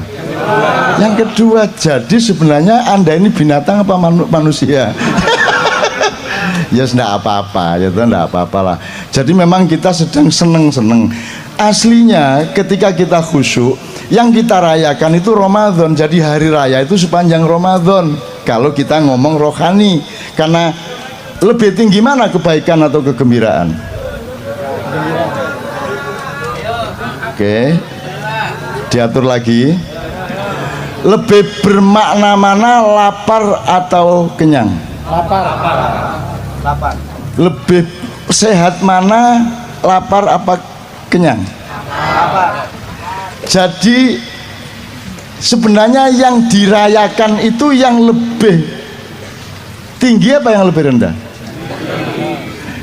Yang kedua. Jadi sebenarnya Anda ini binatang apa manusia? Ya tidak apa-apa, ya tidak apa-apa lah. Jadi memang kita sedang seneng-seneng. Aslinya ketika kita khusyuk, yang kita rayakan itu Ramadan. Jadi hari raya itu sepanjang Ramadan. Kalau kita ngomong rohani, karena lebih tinggi mana kebaikan atau kegembiraan? Oke, diatur lagi. Lebih bermakna mana, lapar atau kenyang? Lapar. Lebih sehat mana, lapar apa kenyang? Jadi sebenarnya yang dirayakan itu yang lebih tinggi apa yang lebih rendah?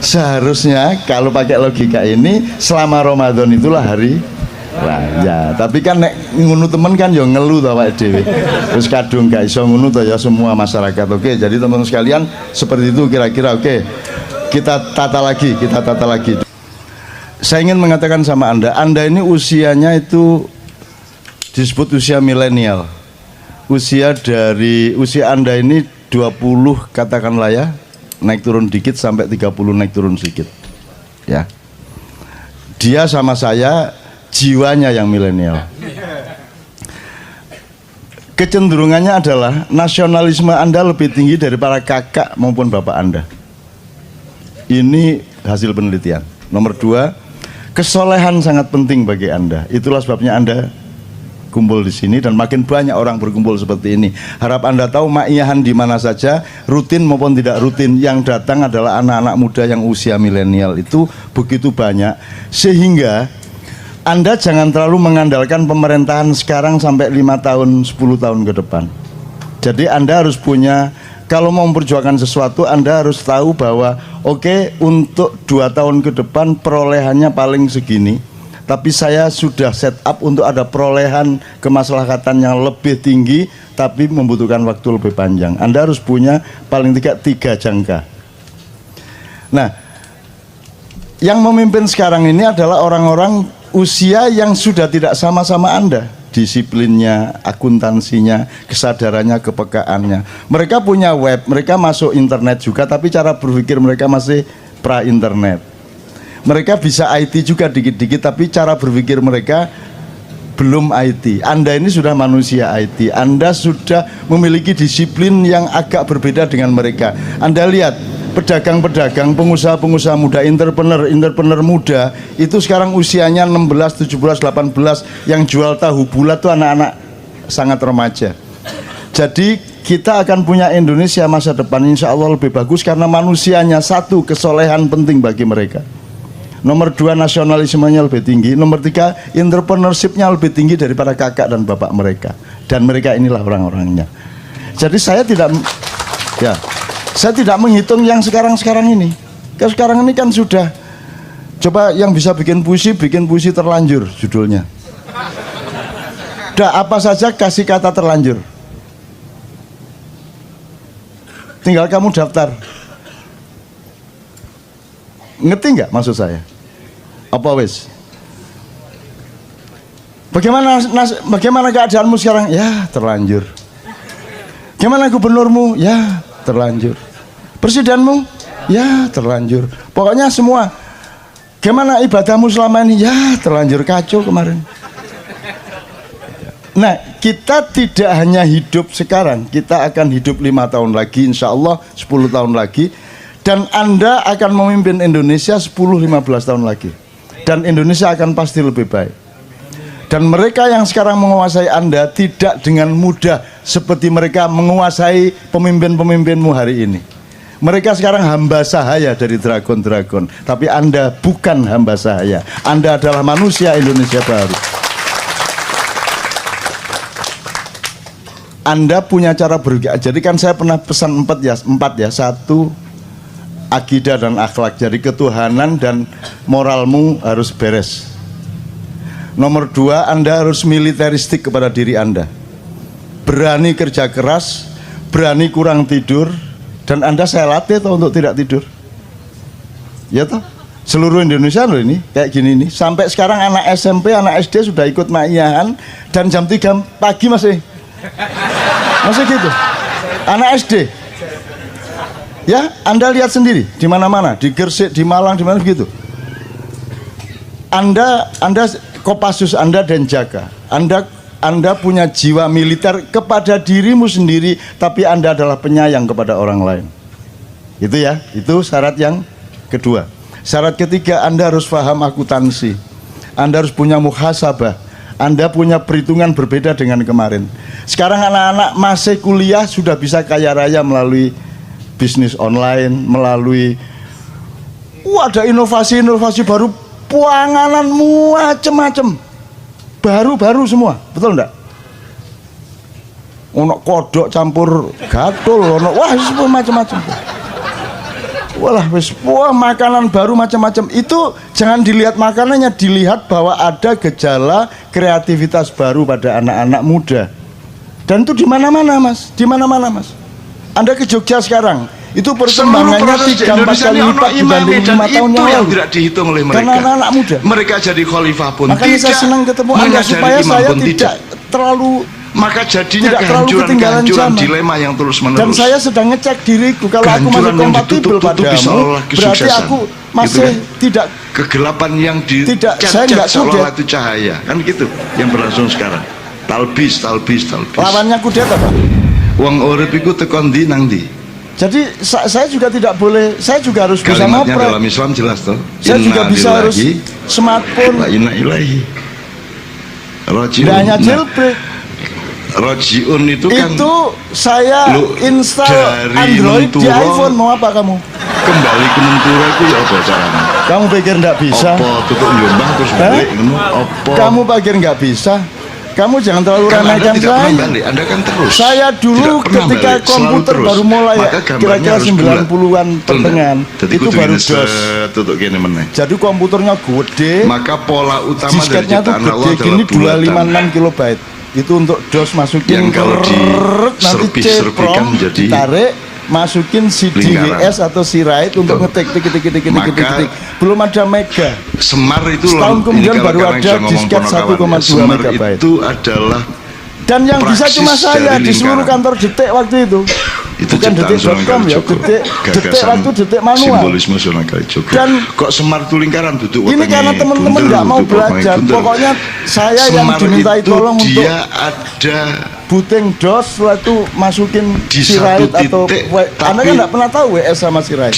Seharusnya kalau pakai logika ini selama Ramadan itulah hari raya. Tapi kan nek ngunu temen kan ya ngeluh to awake dhewe. Terus kadung gak iso ngunu to ya semua masyarakat. Oke, jadi teman-teman sekalian seperti itu kira-kira. Oke. Kita tata lagi. Saya ingin mengatakan sama Anda ini usianya itu disebut usia milenial. Usia Anda ini 20 katakanlah ya, naik turun dikit sampai 30 naik turun sedikit. Ya. Dia sama saya jiwanya yang milenial. Kecenderungannya adalah nasionalisme Anda lebih tinggi dari para kakak maupun bapak Anda. Ini hasil penelitian. Nomor 2, kesolehan sangat penting bagi Anda. Itulah sebabnya Anda kumpul di sini dan makin banyak orang berkumpul seperti ini. Harap Anda tahu ma'iyahan di mana saja, rutin maupun tidak rutin, yang datang adalah anak-anak muda yang usia milenial itu begitu banyak, sehingga Anda jangan terlalu mengandalkan pemerintahan sekarang sampai 5 tahun, 10 tahun ke depan. Jadi Anda harus punya, kalau mau memperjuangkan sesuatu, Anda harus tahu bahwa oke, untuk 2 tahun ke depan perolehannya paling segini, tapi saya sudah set up untuk ada perolehan kemaslahatan yang lebih tinggi, tapi membutuhkan waktu lebih panjang. Anda harus punya paling tidak 3 jangka. Nah, yang memimpin sekarang ini adalah orang-orang usia yang sudah tidak sama-sama Anda. Disiplinnya, akuntansinya, kesadarannya, kepekaannya. Mereka punya web, mereka masuk internet juga, tapi cara berpikir mereka masih pra-internet. Mereka bisa IT juga dikit-dikit, tapi cara berpikir mereka belum IT. Anda ini sudah manusia IT. Anda sudah memiliki disiplin yang agak berbeda dengan mereka. Anda lihat pedagang-pedagang, pengusaha-pengusaha muda, entrepreneur muda itu sekarang usianya 16, 17, 18, yang jual tahu bulat itu anak-anak sangat remaja. Jadi kita akan punya Indonesia masa depan insya Allah lebih bagus karena manusianya. Satu, kesolehan penting bagi mereka. Nomor 2, nasionalismenya lebih tinggi. Nomor 3, entrepreneurship-nya lebih tinggi daripada kakak dan bapak mereka. Dan mereka inilah orang-orangnya. Jadi saya tidak menghitung yang sekarang-sekarang ini. Kalau sekarang ini kan sudah, coba yang bisa bikin puisi terlanjur judulnya. Udah apa saja kasih kata terlanjur. Tinggal kamu daftar. Ngerti nggak maksud saya? Apa wes? Bagaimana keadaanmu sekarang? Ya terlanjur. Gimana gubernurmu? Ya terlanjur. Presidenmu? Ya terlanjur. Pokoknya semua. Gimana ibadahmu selama ini? Ya terlanjur, kacau kemarin. Nah, kita tidak hanya hidup sekarang, kita akan hidup 5 tahun lagi, insya Allah 10 tahun lagi. Dan Anda akan memimpin Indonesia 10-15 tahun lagi. Dan Indonesia akan pasti lebih baik. Dan mereka yang sekarang menguasai Anda tidak dengan mudah seperti mereka menguasai pemimpin-pemimpinmu hari ini. Mereka sekarang hamba sahaya dari dragon-dragon. Tapi Anda bukan hamba sahaya. Anda adalah manusia Indonesia baru. Anda punya cara berpikir. Jadi kan saya pernah pesan 4 ya. 1, akidah dan akhlak. Jadi ketuhanan dan moralmu harus beres. Nomor 2, Anda harus militeristik kepada diri Anda. Berani kerja keras, berani kurang tidur. Dan Anda saya latih toh untuk tidak tidur. Ya toh? Seluruh Indonesia loh ini kayak gini nih. Sampai sekarang anak SMP, anak SD sudah ikut ma'iyahan. Dan jam 3 pagi masih gitu. Anak SD. Ya, Anda lihat sendiri di mana-mana, di Gresik, di Malang, di mana begitu. Anda Kopassus Anda Denjaka. Anda punya jiwa militer kepada dirimu sendiri, tapi Anda adalah penyayang kepada orang lain. Itu ya, itu syarat yang kedua. Syarat ketiga, Anda harus paham akuntansi. Anda harus punya muhasabah. Anda punya perhitungan berbeda dengan kemarin. Sekarang anak-anak masih kuliah sudah bisa kaya raya melalui bisnis online, melalui ada inovasi-inovasi baru, panganan macam-macam. Baru-baru semua, betul enggak? Ono kodok campur gatul, ono wah semua macam-macam. Walah wis wah makanan baru macam-macam. Itu jangan dilihat makanannya, dilihat bahwa ada gejala kreativitas baru pada anak-anak muda. Dan itu di mana-mana, Mas. Di mana-mana, Mas. Anda ke Jogja sekarang, itu perkembangannya 3-4 kali lipat dibanding 5 tahun yang lalu. Tidak dihitung oleh mereka. Karena anak-anak muda. Mereka jadi khalifah pun makanya tidak. saya senang ketemu Anda supaya saya tidak terlalu maka jadinya tidak terlalu ketinggalan kehancuran zaman. dilema yang terus menerus. Dan saya sedang ngecek diriku, kalau aku masih kompatibel padamu, berarti aku masih gitu kan? tidak kegelapan yang saya nggak seolah-olah itu cahaya, kan gitu yang berlangsung sekarang. Talbis. Lawannya kudet apa? Wong urip iku tekon ndi nang ndi. Jadi saya juga tidak boleh, saya juga harus bisa Kalimatnya ngoprek. dalam Islam jelas toh. Saya juga bisa harus smartphone. Inna ilahi. Tidak hanya jailbreak. Rojiun itu kan saya install Android di iPhone. Mau apa kamu? Kembali ke Mentura itu ya apa caranya? Kamu pikir nggak bisa? Apa tutup Jombang terus balik ngono? Apa? Kamu pikir nggak bisa? Kamu jangan terlalu remehkan saya. Anda kan terus. Saya dulu ketika balik, komputer baru mulai kira-kira 90-an pertengahan itu baru DOS. Jadi komputernya gede. Maka pola utama dari disketnya tuh ciptaan Allah gede gini adalah 256 kilobyte. Itu untuk DOS masukin yang kalau nanti C-ROM ditarik, masukin CDWS atau C-Write untuk ngetik tik. Belum ada mega. Semar itu setahun kemudian baru ada disket 1,2 megabyte. Itu adalah dan yang bisa cuma saya di seluruh kantor Detik waktu itu. Bukan detik.com ya, detik waktu detik manual. Simbolisme Sunan Kalijaga. Dan kok Semar itu lingkaran duduk. Ini karena teman-teman nggak mau belajar. Pokoknya saya yang dimintai tolong untuk dia ada booting DOS waktu masukin C-Write atau Anda kan nggak pernah tahu WS sama C-Write.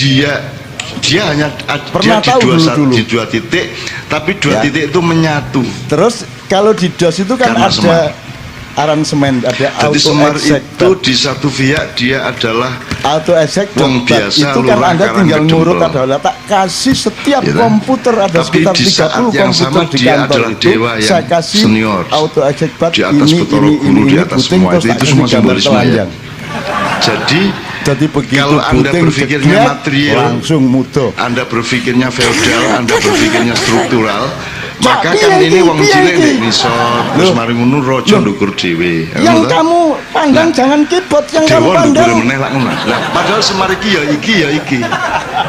Dia hanya pernah dia tahu dulu. di dua titik, tapi dua titik itu menyatu. Terus kalau di DOS itu kan karena ada aransemen, ada jadi auto Semar exec. itu di satu pihak dia adalah auto exec biasa, itu kan Anda tinggal ngurut adalah tak kasih setiap komputer ada sekitar 30 komputer di kantor itu saya kasih senior, auto exec di atas ini di atas semua itu semua simbolisme ya. Jadi begitu kalau Anda berpikirnya material langsung mutu. Anda berpikirnya feodal, Anda berpikirnya struktural, maka kan ini wong cilik nek nisor terus mari ngono raja ndukur dhewe. Yang kamu pandang jangan keyboard yang kamu pandang. Meneh lak ngono. Lah padahal Semar iki ya iki.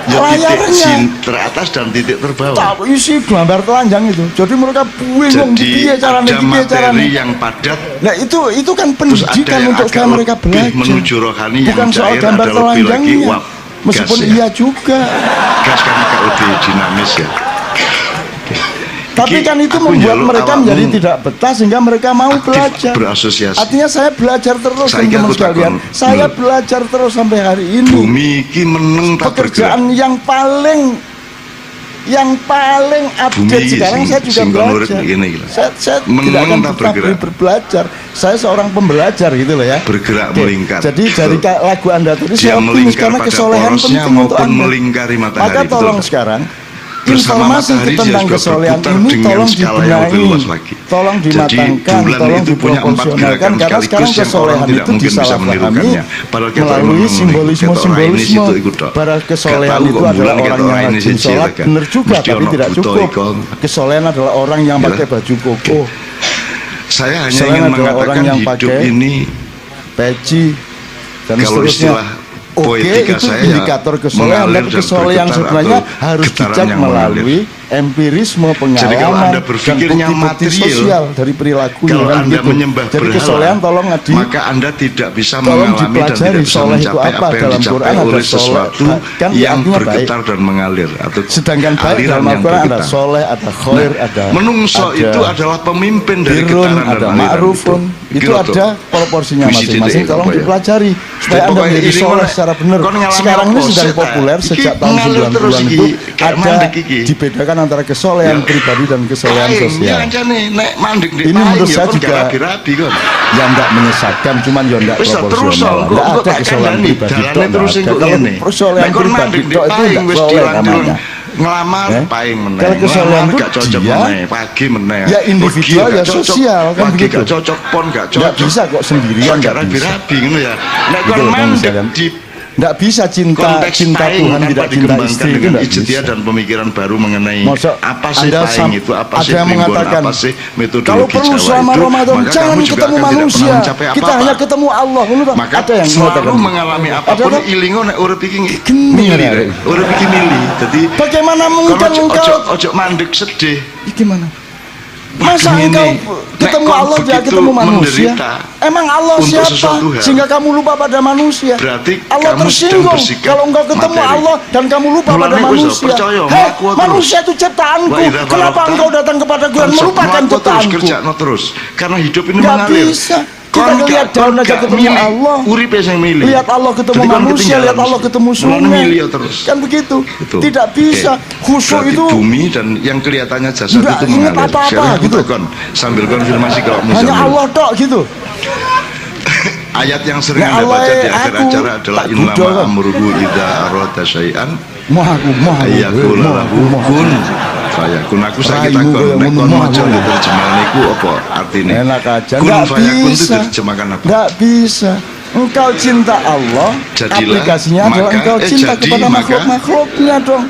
Ya titik teratas dan titik terbawah. Tak isi gambar telanjang itu. Jadi mereka bingung piye carane piye carane yang padat. Nah itu kan pendidikan untuk supaya mereka belajar. Menuju rohani bukan yang soal gambar telanjangnya. Meskipun iya juga. Gas kan agak lebih dinamis ya. Tapi kan itu membuat mereka menjadi tidak betah sehingga mereka mau belajar. Berasosiasi. Artinya saya belajar terus teman-teman sekalian. Saya belajar terus sampai hari ini. Bumi iki meneng tak pekerjaan yang paling update sekarang saya juga belajar. Saya tidak akan pernah belajar. Saya seorang pembelajar gitu loh ya. Bergerak melingkar. Jadi dari lagu Anda tadi saya optimis karena kesolehan penting untuk Anda. Maka tolong sekarang informasi tentang kesolehan ini tolong dibenahi, tolong dimatangkan, tolong diproporsionalkan karena sekarang kesolehan itu disalahpahami melalui simbolisme. Pada kesolehan itu adalah orang yang rajin sholat, benar juga tapi tidak cukup. Kesolehan adalah orang yang pakai baju koko. Saya hanya ingin mengatakan hidup ini peci dan seterusnya. Poetika itu saya indikator kesolehan, dan kesolehan sebenarnya harus dicek melalui empirisme, pengalaman, Anda berpikirnya dan bukti-bukti sosial dari perilaku. Kalau Anda gitu. menyembah Jadi berhala, kesolehan tolong maka Anda tidak bisa tolong mengalami dan tidak bisa mencapai apa yang dalam dicapai Quran oleh ada sesuatu kan yang bergetar dan mengalir atau sedangkan baik dalam Al-Quran ada soleh, ada khair, ada menungso itu adalah pemimpin dari getaran dan ada aliran ma'rufun itu ada proporsinya masing-masing. Tolong dipelajari supaya Anda menjadi soleh secara benar. Sekarang ini sedang populer sejak tahun 90-an itu Kayak ada mandek iki. dibedakan antara kesolehan Ya. pribadi dan kesolehan Paing, sosial. ya ancane nek mandek di Ini paing menurut ya saya kon juga gak rabi-rabi kon. Ya enggak menyesatkan, cuman ya enggak Wis terus proporsional. kok Enggak ada tak kesolehan kandhani pribadi dalane tok. terus Enggak kok ada. Kalau ngene. kesolehan Nek kon pribadi mandek di tok itu paing enggak wis soleh dilanjut namanya. ngelamar Eh? paing meneh. Kalau kesolehan Ngelamar itu gak cocok dia, meneh, pagi meneh. ya individual, Wegi ya gak cocok, sosial, kan wagi begitu. gak cocok, pon gak Enggak cocok. bisa kok sendirian, Gak enggak bisa. rabi-rabi ngono ya. Nek Gitu kon loh, mandek misalkan. di Enggak bisa cinta konteks paing Tuhan tanpa tidak cinta dikembangkan istri itu dengan enggak ijtihad bisa. dan pemikiran baru mengenai Masa apa sih Anda paing itu, apa ada sih yang primbon, mengatakan, apa sih metodologi kalau perlu Jawa selama itu, Ramadan maka jangan kamu juga ketemu akan tidak pernah manusia, mencapai kita apa-apa. hanya ketemu Allah. Ngono toh? Maka Ada yang selalu mengatakan mengalami Ada apapun toh? ilingo nek urip iki Gini, milih ada. rek. Urip iki milih. Jadi Bagaimana mungkin kalau engkau ojo mandek sedih. gimana? Masa Waduh, engkau ini. ketemu Nek kon Allah dia begitu ketemu manusia? menderita Emang Allah untuk siapa? sesuatu hal, Sehingga kamu lupa pada manusia. berarti Allah kamu sedang tersinggung bersikap kalau engkau ketemu materi. Allah dan kamu lupa Mulane pada wis lho, manusia. percaya, Hei, melaku terus. manusia itu ciptaanku. Wa idza Kenapa faragta engkau datang kepadaku dan fansab. melupakan Melaku terus, ciptaanku? kerja terus. Karena hidup ini Nggak mengalir. bisa. Kita lihat daun aja ketemu Allah. Uripe sing milih. Lihat Allah ketemu Jadi kon manusia, ketinggalan lihat Allah mesti. ketemu Mulane sungai. milih terus. Kan begitu. Itu. Tidak bisa. Khusyuk Berarti itu bumi dan yang kelihatannya jasad nggak itu ingat mengalir. apa-apa, Sekarang aku gitu. tekan, sambil konfirmasi kalau hanya misalnya Allah tok gitu. ayat yang sering Nah, Anda Allah, baca di akhir aku acara adalah tak innama budal. amruhu idza arada syai'an Mau ayyakula lahu kun fayakun. Aku sakit Raimu takon kaya nek kon ngono, maca mau. terjemahan iku apa artine? Enak aja, Kun nggak fayakun itu bisa. diterjemahkan apa? Nggak bisa. Engkau cinta Allah, Jadilah, aplikasinya adalah maka- engkau cinta jadi, kepada maka- makhluk-makhluknya dong.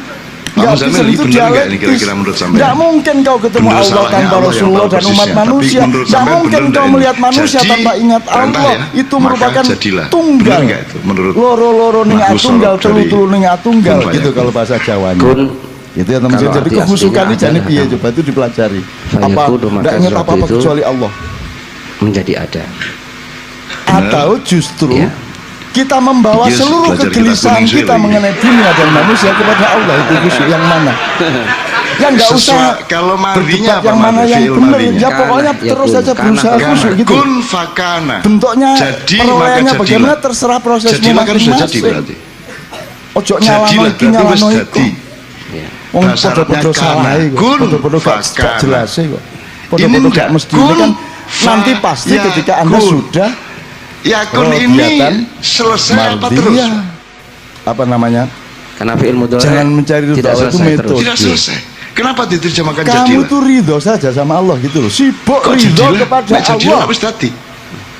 Pak Nggak Muzamil, bisa, ini itu benar nggak ini dialektis. kira-kira menurut sampean? Nggak mungkin kau ketemu Bener Allah salahnya tanpa Allah yang Rasulullah tahu dan umat persisnya. Tapi manusia. menurut Nggak sampean mungkin bener kau nggak melihat ini? manusia Jadi, tanpa ingat perintah Allah. ya, Itu maka merupakan jadilah. tunggal. Bener nggak itu menurut Loro-loro ning Nahu atunggal, Sorok dari telu-telu ning atunggal Kun gitu Fayakun. kalau bahasa Jawanya. Kun Itu ya teman Kalau jadi arti kehusukan ini aslinya jadi adalah piye coba itu dipelajari. Apa Fayakun, maka enggak ingat sesuatu apa-apa itu kecuali Allah. menjadi ada. Atau justru Ya. kita membawa Yes, seluruh belajar kegelisahan kita kita kuning mengenai dunia dan manusia kepada Allah. Itu khusyuk yang mana? Yang nggak usah kalau berdebat marinya apa yang mana Mas? yang Fi'il benar. marinya. Ya pokoknya Kana, ya terus kun, saja kana, berusaha kana. khusyuk gitu. Kun fakana. Bentuknya Jadi, perolehannya maka bagaimana jadilah. terserah prosesmu Jadilah kan sudah jadi masing-masing. berarti. Ojo nyalano Jadilah iki berarti wis nyalano iku. jadi. Ya. Wong Dasarnya podo-podo salah kana. iku. Kun Podo-podo gak fakana. jelas kok. Ini Podo-podo enggak. gak mesti Kun ini kan nanti fa- pasti ya ketika Anda kun. sudah Yakun Rodiatan, ini selesai apa terus? mardiyah. Apa namanya? Karena fi'il mudhari Jangan mencari ridho tidak Allah itu selesai metode. terus. Tidak selesai. Kenapa diterjemahkan Kamu jadilah? tuh ridho saja sama Allah gitu loh. Sibuk Kok ridho jadilah? kepada Nek jadilah Allah. wis tadi.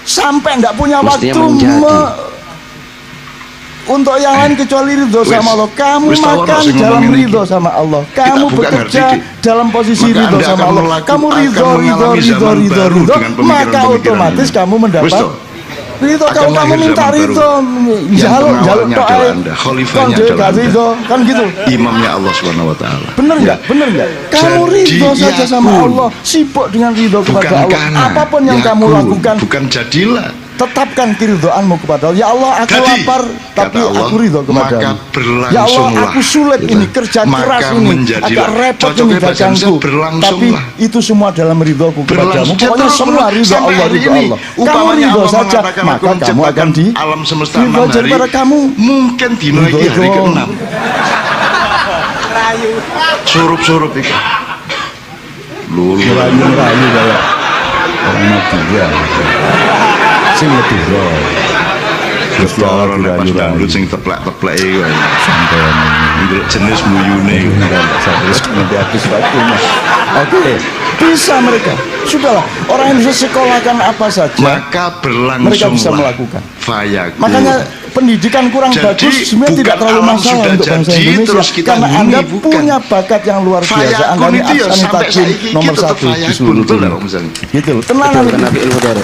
Sampai nggak punya Mestinya waktu menjadi. untuk yang lain kecuali ridho Wis. sama Allah. Kamu Wis tahu makan sing dalam ngomongin ridho iki. sama Allah. Kamu buka bekerja ngerti, Dik. dalam posisi Maka ridho Anda sama akan Allah. melakukan- Kamu ridho, akan ridho, mengalami ridho, zaman ridho, baru ridho. dengan pemikiran-pemikiran Maka otomatis ini. kamu Wis mendapat toh? ridho. Akan Kalau kamu lahir minta zaman ridho, Yang jaluk pengawalnya tok adalah ae. Anda, Kon khalifahnya dhewe adalah gak Anda. ridho, kan gitu. Imamnya Allah Subhanahu wa taala. Bener Ya. nggak? Bener nggak? Kamu Jadi, ridho saja sama yakun. Allah, sibuk dengan ridho Bukan kepada Allah. kana. Apapun yang kamu Yakun. lakukan, Bukan jadilah. tetapkan keridhoanmu kepada Allah. Ya Allah, aku Jadi, lapar, tapi kata Allah, aku ridho maka kepada Ya Allah, berlangsunglah. aku sulit Gitu. ini, kerja Maka keras ini, menjadilah. agak repot Cocoknya ini bahasa dagangku. Indonesia, berlangsunglah. Tapi itu semua dalam ridhoku kepadamu. Berlangsung. Pokoknya Terus semua ridho sampai Allah, hari ridho ini, Allah. Kamu umpamanya ridho Allah saja, mengatakan, maka aku kamu akan menciptakan di alam semesta ridho 6 hari. daripada kamu. Mungkin dino Ridho iki hari dong. ke-6. Surup-surup iki. Lulu. Rayu-rayu kayak orang Madura. Sing lebih roh. Gusti Allah Restoran pas dirayu-rayu. dangdut sing teplek-teplek iku. Sampean ini. Ndelok jenis muyune iku. Nanti habis waktunya. Oke, bisa mereka. Sudahlah, orang yang bisa sekolahkan apa saja, Maka berlangsunglah. mereka bisa melakukan. Fayakun. Makanya pendidikan kurang Jadi, bagus sebenarnya tidak bukan terlalu alam masalah sudah untuk bangsa jadi, Indonesia terus kita karena huni, Anda bukan. punya bakat yang luar biasa. Anda Fayakun ini itu ya Ahsan sampai Takin saiki nomor tetep 1 di fayakun, seluruh betul dunia. nggak, Om Zani? Gitu loh. Tenanan Betul, itu. karena fi'il mudhari.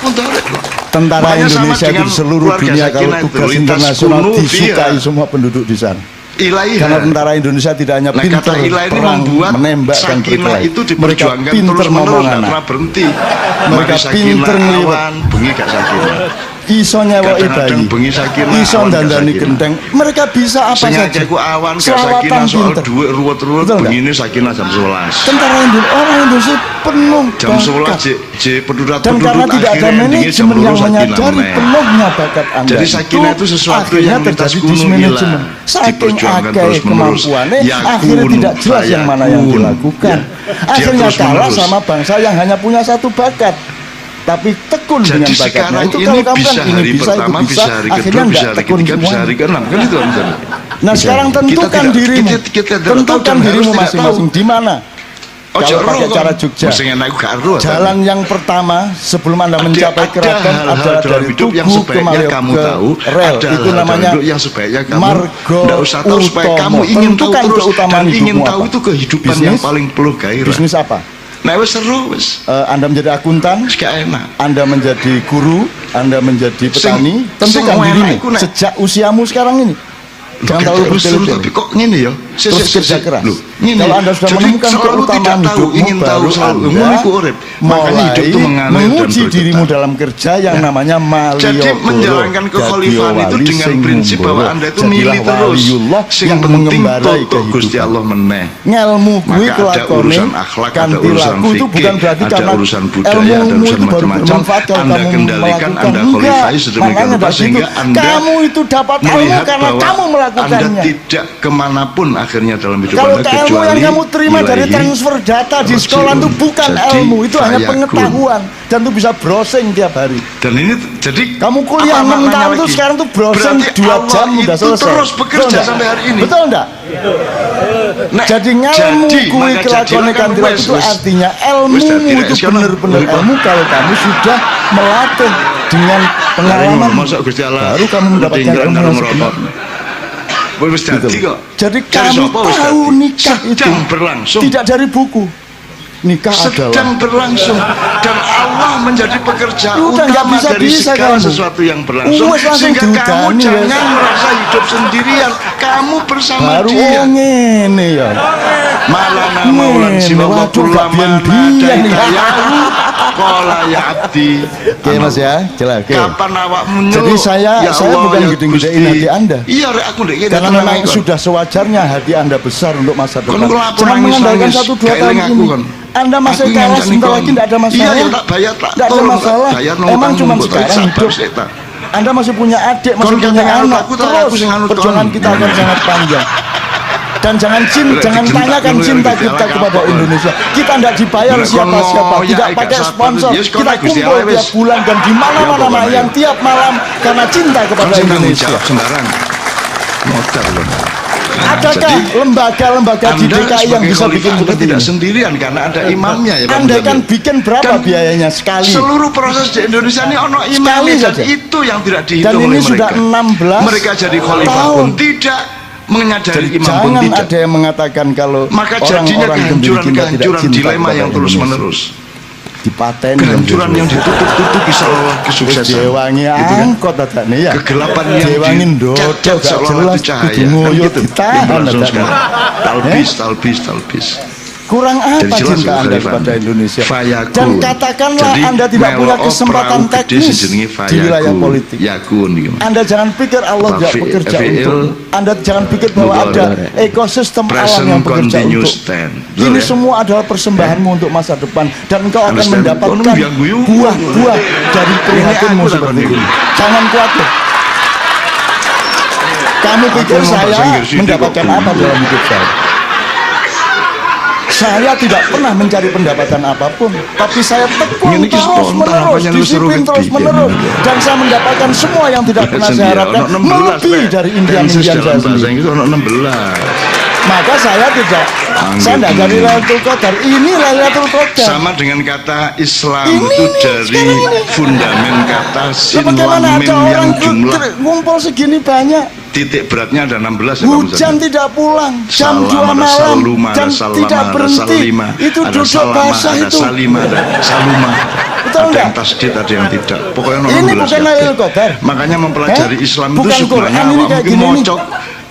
Mentarek loh. Tentara Makanya sama Indonesia itu dengan di seluruh keluarga dunia kalau Sakinah itu, tugas lintas internasional kuno, disukai iya. semua penduduk di sana. Ilaiha. Karena tentara Indonesia tidak hanya Nah, pintar kata ilah ini perang, membuat menembak dan sakinah berkelahi. itu Mereka diperjuangkan pintar terus menerus, ngomong tidak anak. pernah berhenti. Mereka Mari sakinah pinter ngeliwat. awan, bengi gak sakinah. iso nyewoki Kadang-kadang bayi, bengi sakinah, iso awan gak dandani sakinah. genteng, mereka bisa apa Sing saja. akeh ku awan gak Selawatan sakinah soal pinter. duit ruwet-ruwet Betul nggak? bengine sakinah jam 11. Tentara orang Indonesia penuh Jam bakat. 11 J penduduk Dan karena tidak ada manajemen yang menyadari penuhnya bakat Anda, Jadi sakinah itu sesuatu akhirnya yang lintas terjadi gunung dismanajemen. hilang, Saking diperjuangkan akeh terus-menerus. kemampuannya, Yakun, akhirnya tidak jelas yang mana yang fayakun. dilakukan. Ya, dia Akhirnya kalah terus-menerus. sama bangsa yang hanya punya satu bakat, tapi tekun Jadi dengan bakatnya. sekarang Itu ini kalau kamu bisa kan ini hari bisa, pertama, itu bisa hari akhirnya kedua, bisa enggak hari tekun ketiga, bisa semua. hari keenam kan itu Om. Nah sekarang tentukan tidak- dirimu, kita tidak tahu tentukan dan harus dirimu tidak masing-masing tahu. di mana. Ojo Kalau pakai roh, cara Om. Jogja, Mesti enak aku gak roh, jalan yang pertama sebelum Anda Ada- mencapai ada keraton hal-hal adalah dalam dari hidup yang Tugu ke sebaiknya Malioboro kamu ke tahu, rel. ada Itu hal dalam namanya hidup yang sebaiknya kamu Margo tidak usah tahu supaya kamu Utomo. ingin tahu Tentukan terus keutamaan dan ingin hidupmu tahu apa. itu kehidupan Bisnis? yang paling penuh gairah. Bisnis apa? Nah wes seru wes, Anda menjadi akuntan, wes gak enak. Anda menjadi guru, Anda menjadi petani. sing Tentukan enak dirimu iku nek- sejak usiamu sekarang ini. Jangan Oke, terlalu terus tapi bertele-tele. kok ngene ya? Terus kerja keras. Loh, ngene. Kalau Anda sudah Jadi menemukan selalu keutamaan tidak tahu, hidupmu, ingin tahu baru selalu. Anda Ngono iku urip. Makanya hidup itu mulai mengalir dan menguji bergetar. dirimu dalam kerja yang namanya Malioboro. Jadi menjalankan kekhalifahan itu Jadi dengan wali prinsip sing bahwa ngumboro. Anda itu Jadilah milih terus. waliullah Sing yang penting mengembarai tutuk Gusti kehidupan. Allah meneh. Ngelmu kuwi Maka ada kelakone urusan akhlak, ada kanthi urusan laku itu fikih, bukan berarti ada karena urusan budaya, ada ilmumu urusan itu baru macam-macam. bermanfaat kalau Anda kamu kendalikan, melakukan. Anda Enggak, khalifai sedemikian makanya rupa dari sehingga itu Anda kamu itu dapat ilmu melihat karena bahwa kamu Anda melakukannya. tidak kemanapun akhirnya dalam hidup Kalau Anda ilmu yang kecuali kamu terima dari ilahi transfer data di rojiun. sekolah itu bukan Jadi, ilmu, itu hanya fayakun. pengetahuan dan itu bisa browsing tiap hari. Dan ini jadi Kamu kuliah apa 6 maknanya tahun tuh lagi? sekarang tuh browsing Berarti 2 Allah jam udah itu selesai. terus bekerja Betul sampai hari ini. Betul enggak? Nek, Jadi ngelmu jadi, kuwi maka kelakone jadilah kan kanthi wes, itu wes. artinya Wes ilmumu dadi itu rek sekarang. benar-benar Wes, Pak. ilmu kalau kamu sudah melatih dengan pengalaman. Masa Gusti Allah Baru kamu mendapatkan ketinggalan ilmu karo yang ngerokok. sebenar. Wis dadi Gitu. kok. Jadi Dari kamu sapa wis tahu dadi? nikah itu sedang berlangsung. tidak dari buku. Nikah adalah Sedang berlangsung dan Allah menjadi pekerja Udah nggak utama dari bisa segala kamu. sesuatu yang berlangsung Wes langsung sehingga kamu diudani, wes. jangan merasa hidup sendirian, kamu bersama baru dia. ngene ya. Malana maulan siwa wa Waduh, gak kullama biyen-biyen. daitayahu qala ya abdi. Oke Mas ya, jelas. Oke. Kapan awakmu nyuruh? Jadi saya Ya Allah, bukan ya gede-gedein Gusti. hati Anda. Iya, rek aku ndek kene Karena tenang memang ae, kon. sudah sewajarnya hati Anda besar untuk masa depan. Kon kula lapor Jangan mengandalkan nangis-nangis, 1-2 gak tahun eling aku, ini. kon. Anda masih Aku kalah ngancani sebentar kon. lagi tidak ada masalah. Iya, ya tak bayar, tak Tidak ada tolong, tak masalah. bayar, no Emang utang, cuma mbok, sekarang sabar, hidup. sik, tak. Anda masih punya adik, masih Kon punya jangan anak. aku, tak, aku Terus sing anut perjuangan kon. kita akan sangat panjang. Dan jangan Lek jangan digentak tanyakan dulu, cinta lek kita dijalak kepada apa, kon. Indonesia. Kita tidak dibayar Lek kon siapa-siapa, ngoyak, tidak gak pakai sabar, sponsor. yes, kon Kita aku Gusti kumpul Allah, tiap wes. bulan dan di Ya, mana-mana pokoknya. yang tiap malam karena cinta Kon kepada sing tanggung Indonesia. jawab sembarang. Modal loh. Adakah Jadi, lembaga-lembaga di Anda DKI yang sebagai bisa bikin khalifah, Anda seperti tidak ini? sendirian karena ada imamnya ya Pak Anda Muzamil. kan bikin berapa Dan biayanya sekali? Seluruh proses di Indonesia ini ono Sekali imamnya dan saja. itu yang tidak Dan dihitung ini oleh sudah mereka. 16 Mereka jadi khalifah tahun. pun tidak, menyadari Jadi imam pun jangan tidak. ada yang mengatakan kalau Maka jadinya orang-orang pendiri kita tidak kehancuran-kehancuran cinta dilema kepada yang Indonesia. terus-menerus. Dipaten Kehancuran yang ditutup-tutup bisa lolos Terus kesuksesan. diwangi Gitu kan? angkot adane ya. Kegelapan yang diwangi ndodok dicat-cat gak seolah-olah jelas itu cahaya. kudu Kan ngoyo gitu. ditahan Yang berlangsung adane. sekarang. Talbis. Kurang Jadi apa jelas cinta Anda kekhalifahan. kepada Indonesia? Fayakun. Dan katakanlah Jadi, Anda tidak punya melo kesempatan perahu gede teknis sejenenge di wilayah fayakun. politik. Yakun gitu. Anda jangan pikir Allah Apa, tidak bekerja fi'il, untuk. Anda jangan pikir bahwa ada ekosistem alam Present yang bekerja continuous untuk. tense. Betul Ini ya? semua adalah persembahanmu untuk masa depan dan engkau akan Understand? mendapatkan Kono yang guyu. buah-buah dari prihatinmu Ini aku seperti takon ini. ini. Jangan khawatir. Kamu pikir mau bahasa saya Inggris ini mendapatkan kok. apa dalam hidup saya? Saya tidak pernah mencari pendapatan apapun, tapi saya tekun Ini ki terus spontan, menerus, apanya lu suruh disiplin terus gede, menerus, kan? dan saya mendapatkan semua yang tidak pernah saya Sendiri, harapkan, ono 16, melebihi Pak. dari Tenses impian-impian saya dalam bahasa sendiri. Inggris ono 16. Maka saya tidak, saya tidak dari Lailatul Qadar. Ini Lailatul Qadar. Sama dengan kata Islam Ini itu nih, dari sekarang ini. fundamen kata Lah, sin bagaimana lam ada mim yang orang jumlah ngumpul segini banyak, titik beratnya ada 16 ya Pak hujan Muzamil? tidak pulang, jam Salam, 2 ada malam, saluma, dan ada salama, tidak ada berhenti. salima, Itu ada duduk salama, basah ada itu. salima, ada saluma. Betul Ada enggak? yang tasdid, ada yang tidak. Pokoknya Ini 16 bukan ya. Lailatul Qadar. Makanya mempelajari Islam itu Bukan sebenarnya Quran ini awak kayak mungkin gini nih. mocok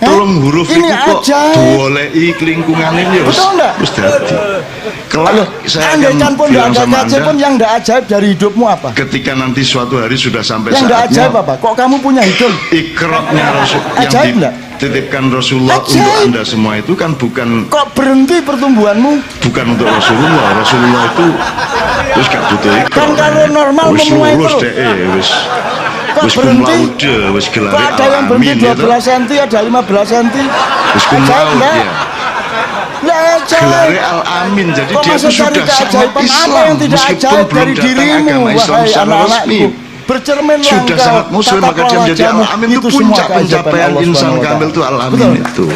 telung huruf Ini itu kok ajaib. duolei kelingkungan ini ya Betul nggak? wis dadi. Kelak saya Andaikan akan pun bilang nggak ada sama kajian Anda, pun yang nggak ajaib dari hidupmu apa? ketika nanti suatu hari sudah sampai Yang nggak saatnya ajaib apa? Kok kamu punya hidup? ikroknya Rasul Ajaib yang nggak? dititipkan Rasulullah Ajaib. untuk Anda semua itu kan bukan Kok berhenti pertumbuhanmu? untuk Rasulullah. Rasulullah itu wis gak butuh ikrok. Kan kalau normal wis menuai lulus terus. deh wis Kok wis berhenti? kumlaude wis Kok gelare ada yang berhenti alamin 12 cm, ada 15 cm? wis Ajaib kumlaud nggak? ya. Nggak Gelare ajaib. al-amin, jadi Kok dia masih itu cari sudah sangat keajaiban apa Islam yang tidak meskipun ajaib belum dari datang dirimu, agama Islam wahai secara resmi. anak-anakku? Bercerminlah Sudah engkau, sangat muslim tata maka dia kelola menjadi jamu, al-amin itu semua puncak keajaiban pencapaian Allah insan Subhanahu wa kamil itu Ta'ala. al-amin Betul. itu.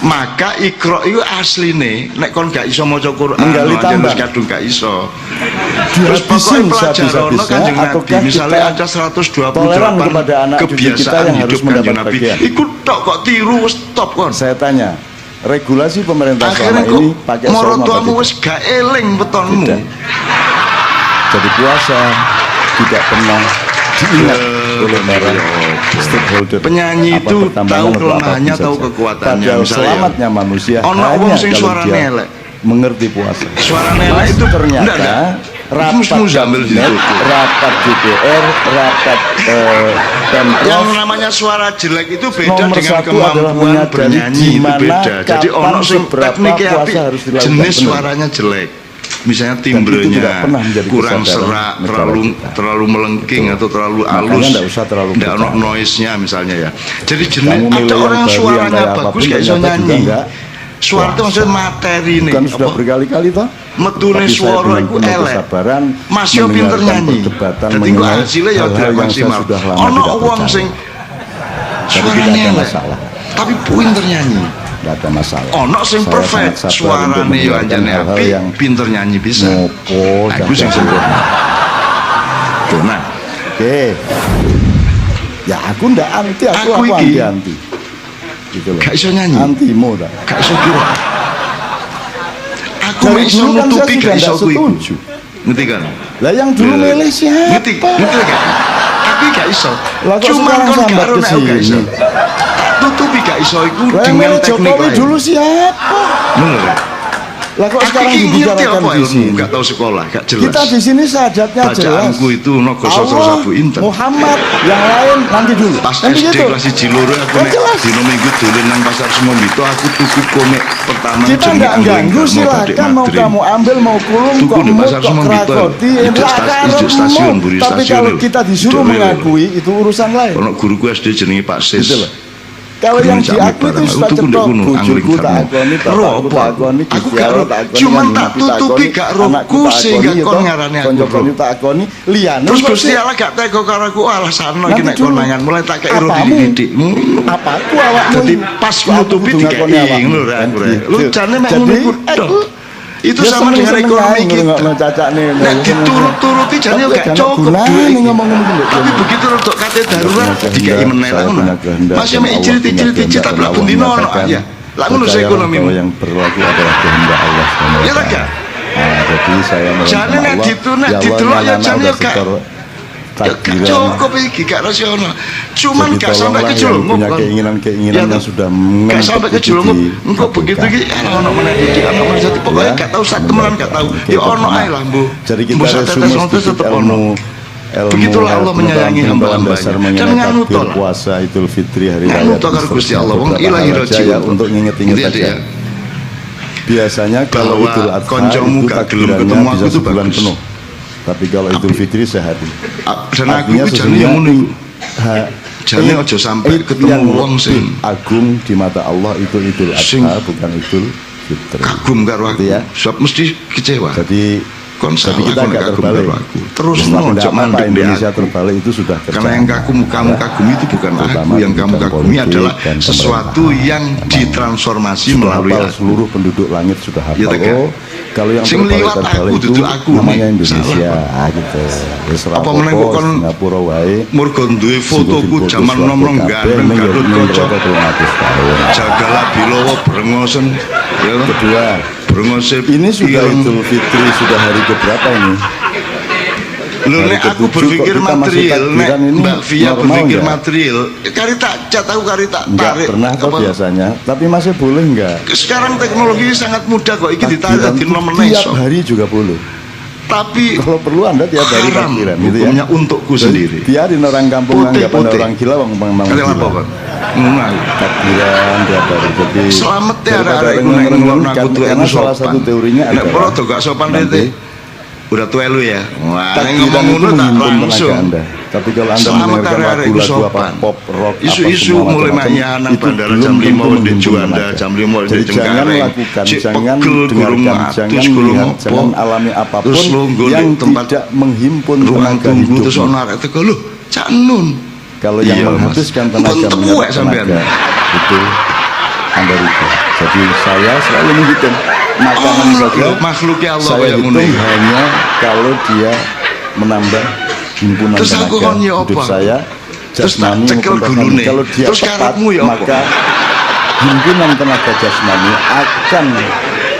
Maka ikro itu asline nek kon gak iso maca Quran Menggali aja tambah. wis kadung gak iso. Terus Dihabisin pokoknya pelajaran sehabis-habisnya, Kanjeng Nabi ataukah misalnya kita ada 128 toleran kepada anak cucu kita kebiasaan yang harus hidup Kanjeng mendapat Nabi. bagian? Iku tok kok tiru wis stop kon. Saya tanya, regulasi pemerintah Akhirnya selama kok ini pakai moro saum apa tuamu tidak? wis gak eling betonmu. Tidak. Jadi puasa tidak pernah diingat oleh para stakeholder. Penyanyi Apa itu pertambangan tahu atau kelemahannya, apapun tahu saja. kekuatannya, Padahal misalnya. selamatnya manusia Ono hanya wong sing kalau suarane dia elek. mengerti puasa. Suara nenek itu ternyata enggak. rapat Muzamil di kabinet, situ. rapat DPR, rapat Pemprov, Yang namanya suara jelek itu beda nomor dengan satu adalah kemampuan menyadari bernyanyi itu gimana, beda. Jadi kapan, ono sing seberapa tekniknya puasa api, harus dilakukan. jenis Benar. suaranya jelek. Misalnya tidak timbrenya pernah menjadi kurang kesadaran serak, negara kita. terlalu melengking atau terlalu Makanya halus. nggak usah terlalu Nggak ono percaya. noise-nya misalnya ya. Jadi jenis Kamu milih ada yang orang yang baru, suaranya yang kayak bagus apapun, gak iso ternyata juga nyanyi. nggak Suara itu puasa. maksudnya materi nih. Kan sudah Apa? berkali-kali toh. Metune Tapi saya suara dengan iku penuh elek. kesabaran Mas yo pinter mendengarkan nyanyi. perdebatan Dadi kok mengenai hasilnya ya hal-hal tidak yang saya maksimal. sudah lama Ono tidak wong percaya. sing Jadi suaranya tidak ada elek, masalah. tapi pinter nyanyi. Tidak ada masalah. Ono sing Saya perfect, sangat sabar untuk suarane yo mendengarkan anjane hal-hal apik, yang pinter nyanyi bisa. ngopo Nah, dan iku sing sempurna. Tuh, nah, Oke. Ya aku ndak anti, aku Aku iki anti. Gitu loh. gak iso nyanyi, Antimo dah. gak iso kira. Aku Dari mek iso dulu kan saya nutupi sudah gak iso nggak kuwi. setuju. Ngerti kan? Lah yang dulu Lho, milih siapa? Ngerti kan? Tapi gak iso. Lah kok Cuma sekarang kon sambat gak ero nek kesini? gak iso. Tutupi gak iso iku Lah yang dengan milih teknik Jokowi lain. dulu siapa? Bener. Lah kok Aku sekarang iki ngerti dibicarakan apa di ilmu, sini? gak tahu sekolah, gak jelas. Kita di sini sahadatnya jelas. Bacaanku itu nogo sosro Allah, sabu inten. Muhammad, yang lain nanti dulu. Pas Kan SD begitu. kelas 1 loro aku Kan nek jelas. dino minggu dolen nang pasar Semobito aku tuku komik pertama Kita jenenge nggak Anggo ganggu, Ingkar, silakan mau Badik kamu ambil, mau kulum, Tuku kok di mut, pasar kok Semobito. kerakoti, Itu lah stasiun, karepmu. buri Tapi stasiun kalau itu. kita disuruh Itu mengakui itu urusan lain. Ono guruku SD jenenge Pak Sis. Gitu loh. Kalau yang diakui itu sudah cetok, bujuku tak akoni, bapakku tak akoni, Aku gak Kikiaro roh, tak akoni, cuman Kanjeng tak Nabi tak tutupi akoni, gak anakku rohku tak sehingga akoni, kon toh, ngarani aku konco-konco roh. tak akoni, liyane Terus kok Gusti sih? Allah gak tega karo aku alasanno Nanti iki nek dulu. konangan mulai tak kei ro Apamu? didik. Apaku awakmu Jadi ini? pas Kok aku nutupi kudu ngakoni dikei awakmu? ngono ra Kan aku. gitu. Lu jane mek ngono Jadi, iku tok. Itu dia sama dengan seneng-seneng ekonomi ae kita. ngrungokno cacakne. Nek diturut-turuti jane Tapi gak gak cukup gunane duit. ngomong ngono iki. Tapi begitu rodok kate darurat dikai meneh lah ngono. Masih mek icil-icil tapi lak bendino ono aja. Lah ngono ekonomi. Bahwa yang berlaku adalah kehendak Allah SWT. Ya tak gak? Nah, jadi saya mohon Jane sama nek Allah, ditunek ya Allah, didelok ya anak-anak jane udah gak setor ya gak takdiran. cukup iki gak rasional. Cuman Jadi gak sampai tolonglah ke yang julungmu punya kan. keinginan-keinginan Ya, yang toh. sudah Gak sampai ke julungmu. di- Engko begitu iki ono meneh iki ono meneh jadi pokoknya Ya, gak tahu sak temenan gak tahu. oke, Ya ono pertama. ae lah, Bu. Jadi kita Mbok sak resume tetes ngono sedikit tetep ono. Begitulah Allah menyayangi hamba-hambanya. dasar Dan mengenai nganut takbir lah. puasa Idul Fitri hari raya. Nganut karo Gusti Allah, wong Beberapa ilahi hal aja rajiun. ya, untuk nginget-inget Gitu ya, aja. Dik, ya. Biasanya kalau Bahwa Idul Adha koncomu itu gak gelem takbirannya ketemu aku bisa itu sebulan bagus. penuh. Tapi kalau Idul Fitri sehari. Dan aku Artinya jane sesungguhnya ngono iku. ha- Jane Id- aja sampai Id ketemu yang wong sing agung di mata Allah itu Idul Sing- Adha bukan Idul Fitri. kagum karo aku. Gitu ya. Sebab mesti kecewa. Jadi Kon tapi salah kita kon agak kagum terbalik. karo aku. Terus Tapi no nggak ojo apa-apa, mandek di Indonesia aku. terbalik itu sudah Karena yang kamu kagumi itu bukan Terutama aku, yang di kamu bidang kagumi politik adalah dan sesuatu pemerintahan. yang Memang ditransformasi sudah melalui hafal, aku. seluruh penduduk langit sudah hafal. Iya, tak, kan? Oh, kalau yang Sing liwat aku, terbalik itu dudu aku, namanya nih. Indonesia gitu. Wis Apa rapopo, meneh kok kon Singapura wae. Murgo duwe fotoku Singapura zaman suatu nom-nom kabeh, ganteng ini Gatot ya, Kaca. ini 300 tahun. Jagalah bilowo brengosen. Ya toh? Kedua, Brengose ini sudah ireng. Idul Fitri, sudah hari keberapa ini? Lho Hari nek aku ketujuh kok berpikir kita masih material, nek takbiran ini Mbak Via normal berpikir nggak? material, kari tak cat aku kari tak Enggak tarik. pernah kok Apa? biasanya, tapi masih boleh enggak? Sekarang teknologi sangat mudah kok, iki ditarik Takbiran di itu nomor tiap hari juga boleh. Tapi Kalau perlu Anda tiap hari haram takbiran gitu ya. hukumnya untukku sendiri. Biarin orang kampung anggap Anda Putih-putih. orang gila, memang Kalian apa gila. Pak? Nah, Takbiran tiap hari. Jadi selamat ya daripada arek-arek orang nek ngerenung, ngelokno aku tuh karena salah satu teorinya nek adalah pro tuh gak sopan nanti deh. Udah tua lu ya. Wah, nek takbiran ngomong itu ngono tak menghimpun tenaga langsung. Anda. Tapi kalau Anda Selamat mendengarkan arek-arek lagu-lagu apa sopan. pop, rock, apa Isu-isu semua mulai macam-macam, maknya nang itu bandara belum jam 5 tentu di menghimpun Juanda, tenaga. jam 5 di Jadi jangan Cengkareng. lakukan, Cek jangan pegel, gurung dengarkan, atus, jangan gurung lihat, apa. jangan alami apapun Terus lu golek yang tempat tidak menghimpun ruang tenaga tunggu hidup. terus ono arek teko lho, Cak Nun. Kalau yang Iya, Mas. menghabiskan tenaga Bentuk menyerap kuek sampean. tenaga itu Anda rugi. Jadi saya selalu menghitung makanan saja. Makhluknya Allah Saya kayak hitung ngono. hanya kalau dia menambah himpunan Terus aku tenaga kon ya hidup apa? saya Terus tak jasmani cekel maupun rohani. gulune. Kalau dia Terus tepat karepmu ya apa? maka himpunan tenaga jasmani akan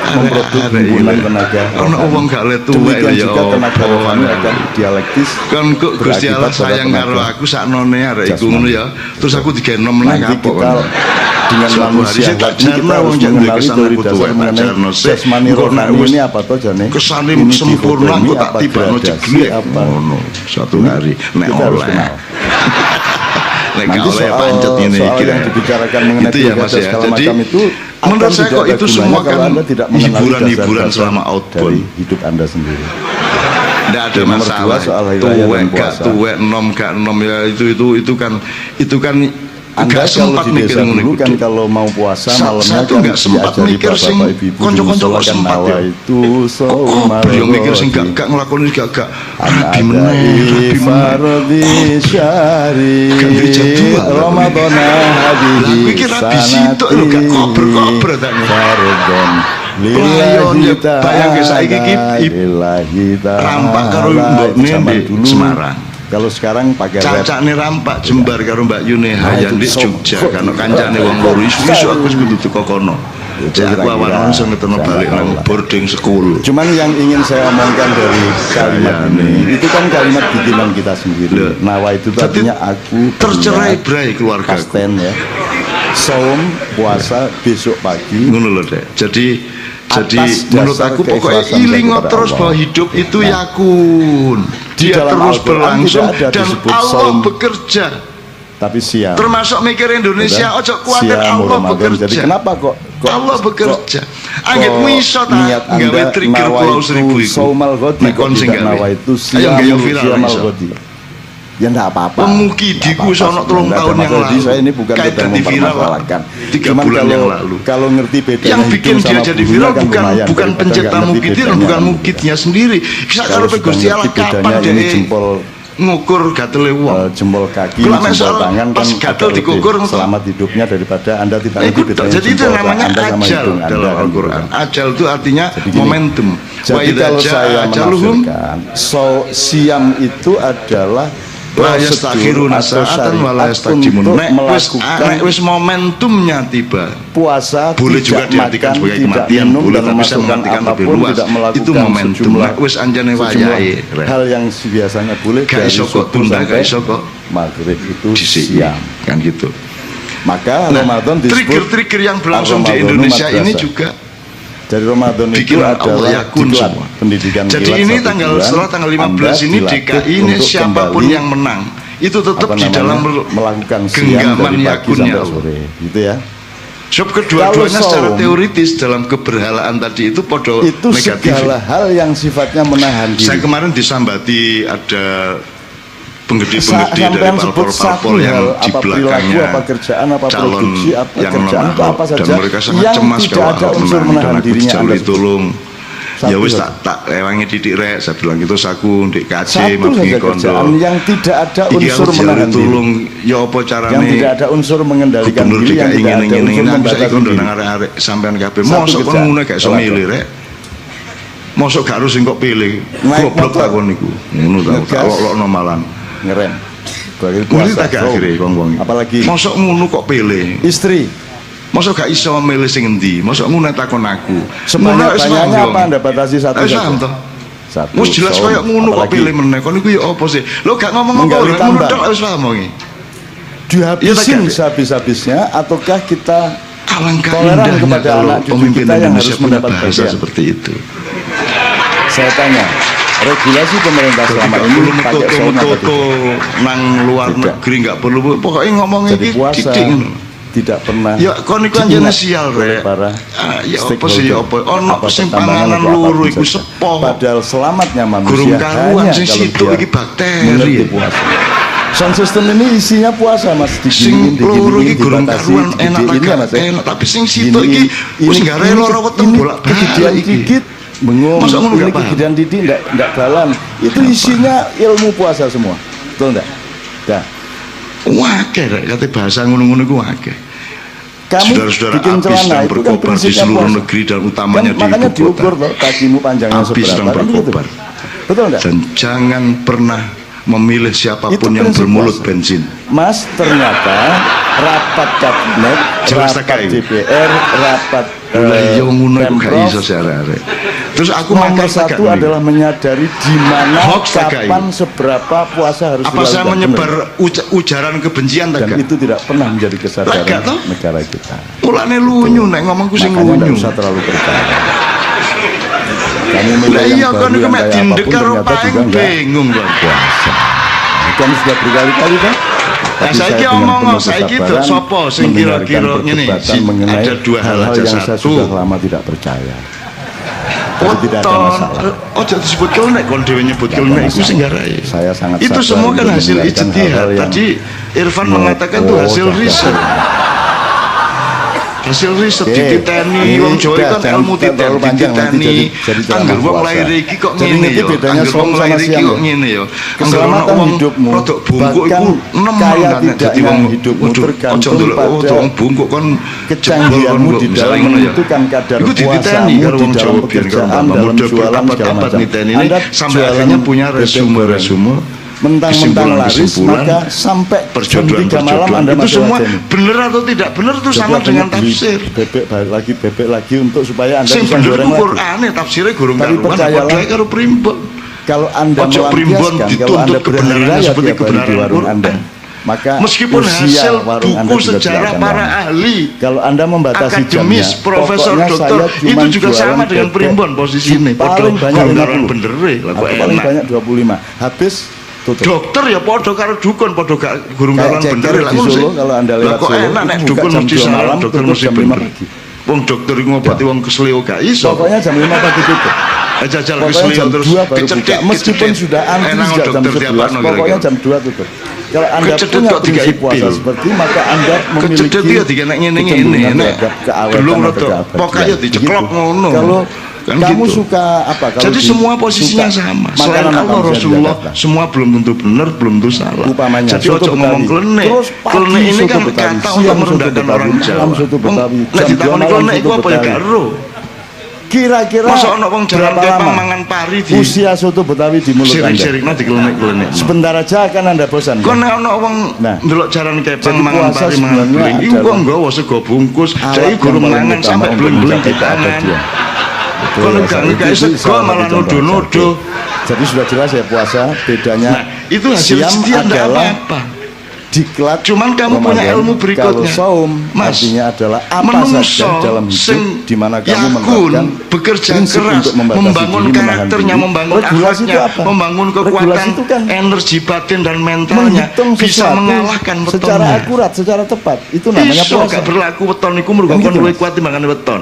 memproduksi Arek-arek himpunan ini. tenaga Ono rohani. wong gak le tuwek Demikian ya juga tenaga apa, rohani arek. akan dialektis. Kan kok Gusti Allah berakibat pada sayang karo tenaga aku saknone arek iku jasmani. ngono ya. Terus aku digenom meneh Nanti kapok. kita dengan Suatu hari manusia saya tak ini kita jarno harus wong jeng mengenali kesan teori aku dasar tuwek, tak mengenai jarno sih. jasmani Engko nek rohani wis ini apa toh jane? kesane Ini sempurna dikotomi aku tak apa tibakno gradasi jeglek apa? ngono. Suatu hari nek Kita harus oleh. kenal. Nek Nanti gak oleh soal, pancet ini soal kira. yang dibicarakan mengenai Itu ya pilkada Mas ya. segala Jadi macam itu menurut akan saya tidak kok ada itu gunanya semua kalau kan Anda tidak mengenali hiburan-hiburan dasar-dasar selama outbound. dari hidup Anda sendiri. Tidak ada Nomor masalah. dua soal hari raya dan Tuwek gak puasa. tuwek nom gak nom ya itu kan Anda gak kalau sempat di mikir desa ngono dulu iku, kan Dik. kalau mau puasa malamnya Satu kan nggak sempat diajari mikir sing bapak-bapak ibu-ibu konco-konco di musola kan sempat nawa ya. itu Yo mikir sing gak nglakoni gak rabi meneh, rabi meneh. Farodi syari Gak duwe jadwal. Ramadana Lah, hadihi kuwi ki rabi sitok lho, gak kober-kober tak nih. Fardon Pelayon, ya, bayangke saiki ki lillahi ta'ala. rampak karo mbokne Zaman di dulu. Semarang. Kalau sekarang pakai rap Cacakne rampak jembar karo Mbak Yuneha yang di Jogja kan kancane wong loro isu aku wis kudu teko kono. Cek aku awan langsung ngeteno balik nang boarding school. Cuman yang ingin saya omongkan dari kalimat ini itu kan kalimat bikinan kita sendiri. Loh. Nawa itu Jadi, artinya aku tercerai berai keluarga. Kasten ya. Saum puasa besok pagi. Ngono lho, Dek. Jadi Atas menurut dasar aku pokoknya keikhlasan ilingo kepada terus Allah. bahwa hidup itu Nah, yakun. di Dia dalam terus Al-Quran berlangsung tidak ada dan disebut Allah saum. bekerja. Tapi siang. Termasuk mikir Indonesia, Udah, ojo kuatir siang Allah Ramadan. bekerja. Jadi kenapa kok Allah bekerja. Anggit kok miso ta niat gawe Anda trigger nawa pulau itu seribu iku. saumal ghadi Nek kok kon sing tidak gawe. nawa itu Ayo gawe viral siamal iso. ghadi. Ya enggak apa-apa. Pemukidiku Nggak sono apa-apa, 3 nggak ada tahun yang masalah. Jadi lalu. saya ini bukan Kayak sedang jadi viral mempermasalahkan. 3 Cuman bulan kalau yang lalu. kalau ngerti bedanya Yang bikin hitung dia sama jadi bunuh viral kan bukan lumayan, bukan daripada pencipta nggak ngerti mukidnya bedanya, bukan kan. mukidnya sendiri. Bisa Kalau kalau sudah Gusti Allah ngerti kapan bedanya, ini dia jempol ngukur gatele wong. jempol kaki, Kalau jempol misal tangan pas kan gatel agak dikukur, lebih selamat hidupnya daripada Anda tidak Nah, ngerti ikut, bedanya jadi itu jempol namanya Anda sama ajal hidung Anda dalam kan, Al-Quran. gitu. Ajal itu artinya Jadi gini, momentum. Wa Jadi idza kalau jaa saya ajaluhum menafsirkan, siam itu adalah la prosedur yastakhiruna atau sa'atan wa la syariat yastajimun. untuk Nek melakukan wis momentumnya tiba. puasa, Boleh tidak juga diartikan makan, sebagai tidak kematian, minum, boleh, dan tapi saya memasukkan mengartikan lebih apapun, luas. tidak melakukan Itu momentum. sejumlah, Nek wis anjane sejumlah wayahe, Rek. hal yang biasanya boleh Gak dari iso kok subuh tunda, sampai gak iso kok maghrib itu Disik, siam. kan gitu. Maka Nah, Ramadan disebut trigger-trigger yang berlangsung di Ar-Ramadhanu Indonesia ini madrasah. juga Dari Ramadan itu bikinan Allah adalah yakun diklat, semua. pendidikan Jadi kilat ini satu tanggal bulan, setelah tanggal 15 Anda ini dilatih DKI ini untuk siapapun kembali, yang menang itu tetap apa di namanya, dalam melakukan siam genggaman dari pagi yakunnya sampai Allah. sore gitu ya. Sebab kedua-duanya Kalau secara saum, teoritis dalam keberhalaan tadi itu podo Itu negatif. segala hal yang sifatnya menahan Saya diri. kemarin disambati ada penggede-penggede dari Sampai sebut satu parpol-parpol yang hal, di apa perilaku, belakangnya apa kerjaan, apa calon produksi, apa yang kerjaan, non itu apa Ahok. saja dan mereka sangat yang cemas tidak kalau ada Ahok unsur menang menahan dan aku dirinya dijalui Anda sebut. tolong. Satu Ya wis saja. tak ewangi didik rek, saya bilang itu saku ndek KC Satu mabki saja kondo. kerjaan yang tidak ada Iki unsur aku menahan jalui diri, tolong ya apa carane yang tidak ada unsur mengendalikan gubernur diri, yang DKI tidak ada ngene-ngene unsur aku saiki membatasi kondo diri. nang arek-arek sampean kabeh. Satu Mosok kon kerjaan. ngono gak iso Olahraga. milih rek. Mosok gak harus sing kok pilih. Naik Goblok motor. takon niku. Ngono ta Ngegas. tak lokno malan. Ngerem. Bagi Mulai puasa. tak gak Oh, akhirnya wong-wong. apalagi Mosok ngono kok pilih. istri. Mosok gak iso milih sing endi. Mosok ngono takon aku. Sebanyak-banyaknya apa Anda batasi satu Ayo saja. Sam toh. Satu, Wis jelas saum. koyo ngono kok Apalagi pilih meneh. Kon iku ya apa sih? Lo gak ngomong apa Menggali ngono tambang. tok wis paham iki. dihabisin Iya, tak, sehabis-habisnya ataukah kita Alangkah toleran indahnya kepada kalau anak cucu pemimpin kita yang Indonesia harus punya mendapat bahasa bagian? seperti itu. Saya tanya, regulasi pemerintah Jadi selama gak ini perlu pakai saum atau metoto tidak? nang luar Tidak. negeri, gak perlu pokoknya ngomongnya Jadi iki puasa titik ngono. tidak pernah Ya kon iku anjene diingat sial oleh rek. para Ya apa sih ya apa? Ono apa sing pertambangan panganan atau loro apapun iku saja. sepo. Padahal selamatnya manusia Gurung karuan hanya sing kalau situ dia iki bakteri. mengerti puasa. Sound system ini isinya puasa mas, Sing loro iki gurung dibatasi, karuan enak diginiin ya, tak mas, ya. enak, tapi sing situ iki wis gak rela ora weteng bolak-balik kegedean iki. dikit bengong, Masa ngono ini gak paham? kegedean dikit enggak jalan. Itu isinya ilmu puasa semua, betul enggak? Nah, Wakeh rek kate bahasa ngono-ngono iku wakeh. kamu Saudara-saudara bikin habis celana sedang itu kan berkobar di prinsipnya seluruh puasa. negeri dan utamanya Kan di makanya ibu kota. diukur loh kakimu panjangnya Habis seberapa sedang kan gitu. berkobar. Betul enggak? Dan jangan pernah memilih siapapun Itu yang prinsip bermulut puasa. bensin. Mas, ternyata rapat kabinet, Jelas tak rapat kayak. DPR, rapat Lah iya ngono iku gak Pemprov, iso arek. Terus aku nomor makar tak satu gak adalah menyadari di mana, Hoax tak kayak. kapan, seberapa puasa harus apa saya dilakukan. menyebar Benar. ujaran kebencian tak Dan gak? itu tidak pernah menjadi Lah, kesadaran gak toh? negara kita. Mulane lunyu nek ngomongku sing Makanya tidak lunyu. usah terlalu percaya. Kamu Lah milih iya yang kon baru iku yang mek kayak dindek apapun karo ternyata paing juga enggak bingung kon. puasa. Kamu sudah berkali-kali kan? Nah, Tapi saiki saya dengan omong penuh saiki kesabaran sapa sing mendengarkan kira-kira ngene, perdebatan mengenai ada dua hal aja. yang saya Satu, sudah lama tidak percaya. Tapi tidak ada masalah. Ojo disebut kelnek kon dhewe nyebut Tidak ada kelnek iku masalah. sing garai. Saya sangat Itu sabar semua kan untuk hasil mendengarkan ijtihad. hal-hal yang Tadi Irfan ngopo, mengatakan itu hasil dah, riset. Hasil riset dititeni wong Jawa kan ilmu terlalu panjang nanti dititeni. jadi Angger ceramah wong puasa. lahir iki kok Jadi ngene itu ya. bedanya Angger saum wong sama lahir iki siang kok ya. ngene ya. Angger ana Keselamatan wong hidupmu, rodok bungkuk bahkan iku nemen kaya kan dadi tidaknya wong hidupmu waduh, tergantung ojo ndelok pada wong bungkuk kon kecanggihanmu di dalam menentukan kadar Iku dititeni puasamu karo di wong dalam Jawa biyen karo pekerjaan, Mbak dalam Muda jualan segala berabad-abad macam. niteni ini Anda sampai jualan akhirnya punya bebek resume mentang-mentang laris, kesimpulan maka sampai jam 3 malam perjodohan Anda itu masih semua wajeni. benar atau tidak benar itu Jadi sama akhirnya dengan beli tafsir. bebek lagi untuk supaya Anda Sing bisa bener goreng ku lagi. Qur'ane tafsirnya gurung Tapi karuan percayalah, padha karo primbon. Kalau Anda Ojo primbon melampiaskan, kalau Anda dituntut berhari kebenarannya raya seperti tiap hari di kebenaran warung Quran. Anda, maka Meskipun usia hasil warung Anda buku juga tidak sejarah akan para lama. ahli Kalau Anda membatasi akademis, jamnya, profesor, pokoknya dokter saya itu cuman juga jualan sama dengan bebek primbon posisinya. paling banyak gurung karuan 50. bener lah kok Atau paling enak. banyak 25. Habis tutup. Dokter ya podo karo dukun podo gak gurung Kayak karuan ceker bener lah di ngono Solo, sih. kalau Anda Lah lewat kok Solo, enak nek itu buka dukun jam mesti 2 salah malam, dokter tutup mesti jam 5 bener. pagi. Wong dokter iku ngobati wong kesleo gak iso. Pokoknya jam 5 pagi tutup. Jajal Pokoknya kesleo jam terus 2 baru buka. kecetit Meskipun sudah antri enak sejak jam dokter tiap 11, ano pokoknya kira-kira. jam 2 tutup. Kalau Anda Kecetit punya kok tiga prinsip puasa ipil. seperti, maka Anda memiliki Kecetit ya dikenek ngene-ngene kecenderungan nek terhadap keawetan belum atau rodok keabadian. pokoknya diceklok Begitu. ngono. Kalau Kan kamu gitu. suka apa? Kalau Jadi semua posisinya sama. Selain makanan apa Allah yang bisa Rasulullah dijaga? semua belum tentu benar, belum tentu salah. Upamanya Jadi soto ojo ngomong Betawi. klenek. Terus pagi Klenek ini soto kan Betawi, kata siang untuk soto merendahkan Betawi, orang Jawa. malam soto Betawi, Nek jam ditakoni 2 malam klenek iku soto apa ya Betawi. gak ero. Kira-kira Masa ono wong jalan berapa kepang lama mangan pari di usia soto Betawi di mulut Anda? sirik-sirikno diklenek-klenek. Sebentar aja akan Anda bosan. Kok nek ono wong Nah, ndelok jaran kepang jadi mangan puasa pari mangan sebenarnya bling, iku kok adalah nggawa sego bungkus, alat jadi yang gurung paling mangan utama sampai untuk bling-bling mencapai di tangan. keabadian. Betul, Kalau ya, gak saya. nikahi Itu sego salah malah satu contoh nuduh-nuduh. saja. Jadi sudah jelas ya puasa bedanya. Nah, itu hasil siam ijtihad enggak adalah apa-apa. diklat. Cuman kamu punya Ramadan. ilmu berikutnya. Kalau saum Mas, artinya adalah apa menungso saja dalam sing hidup di mana kamu yakun, menerapkan bekerja prinsip keras, untuk membatasi membangun diri, menahan karakternya, diri. membangun Regulasi itu akhlaknya, apa? membangun Regulasi kekuatan itu kan energi batin dan mentalnya, menghitung bisa sesuatu mengalahkan secara wetonnya. akurat, secara tepat. Itu namanya Iso puasa. gak berlaku weton iku mergo Kan kon gitu, luwih Mas. kuat timbangan weton.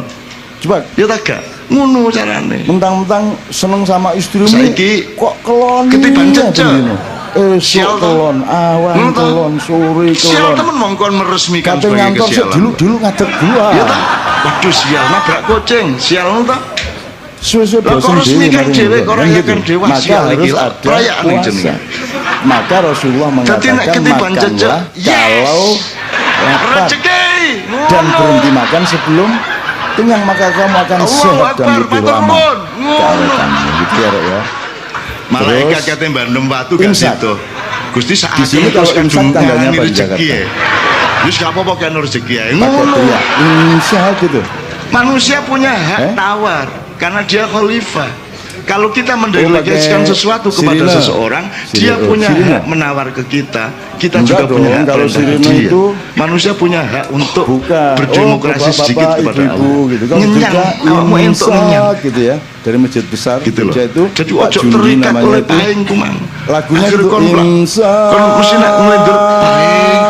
Coba Ya tak gak? Ngono carane. mentang-mentang seneng sama istrimu Saiki kok kelon ketiban cecek. Sial esok toh. kelon awan Ngono toh. kelon sore Sial kelon temen mongkon meresmikan kate sebagai ngantor sik kesialan. dulu ngadeg dulu Ya tak? Waduh sial nabrak kucing. Sial ngono ta? suwe-suwe Lah, bosen kok resmikan mari dhewe, ngono. kok Kan rayakan gitu. dhewe, Maka sial iki harus lah. ada Perayaan ini puasa. jenenge. Maka Rasulullah Dadi nek mengatakan ketiban cecek, makanlah yes. kalau lapar Rezeki. dan Ngono. berhenti makan sebelum kenyang, maka kamu akan Allahu sehat dan Akbar, lebih matur lama nuwun. Ngono. keawetanmu. Gitu ya Rek, ya. Malaikat Terus, kate Bandung Batu gak imsak. situ. Gusti saat Di sini kalau imsak tandanya apa di Jakarta? Wis gak apa-apa kan rezeki ya. Pakai Ngono. teriak insya gitu. Manusia punya hak Eh? tawar karena dia khalifah. kalau kita mendelegasikan sesuatu kepada Sirine. seseorang, dia Sirine. punya Sirine. hak menawar ke kita juga Enggak punya dong, hak kalau terhadap Sirine dia. itu Manusia punya hak untuk bukan berdemokrasi bapak-bapak, sedikit kepada ibu-ibu Allah. gitu kan Ngenyang, juga awakmu entuk ngenyang. imsak gitu ya dari masjid besar Gitu loh. Jogja itu Jadi Pak ojo Jundi terikat namanya oleh itu paing kumang. lagunya Akhirnya itu kon mesti nak ngelindur paing.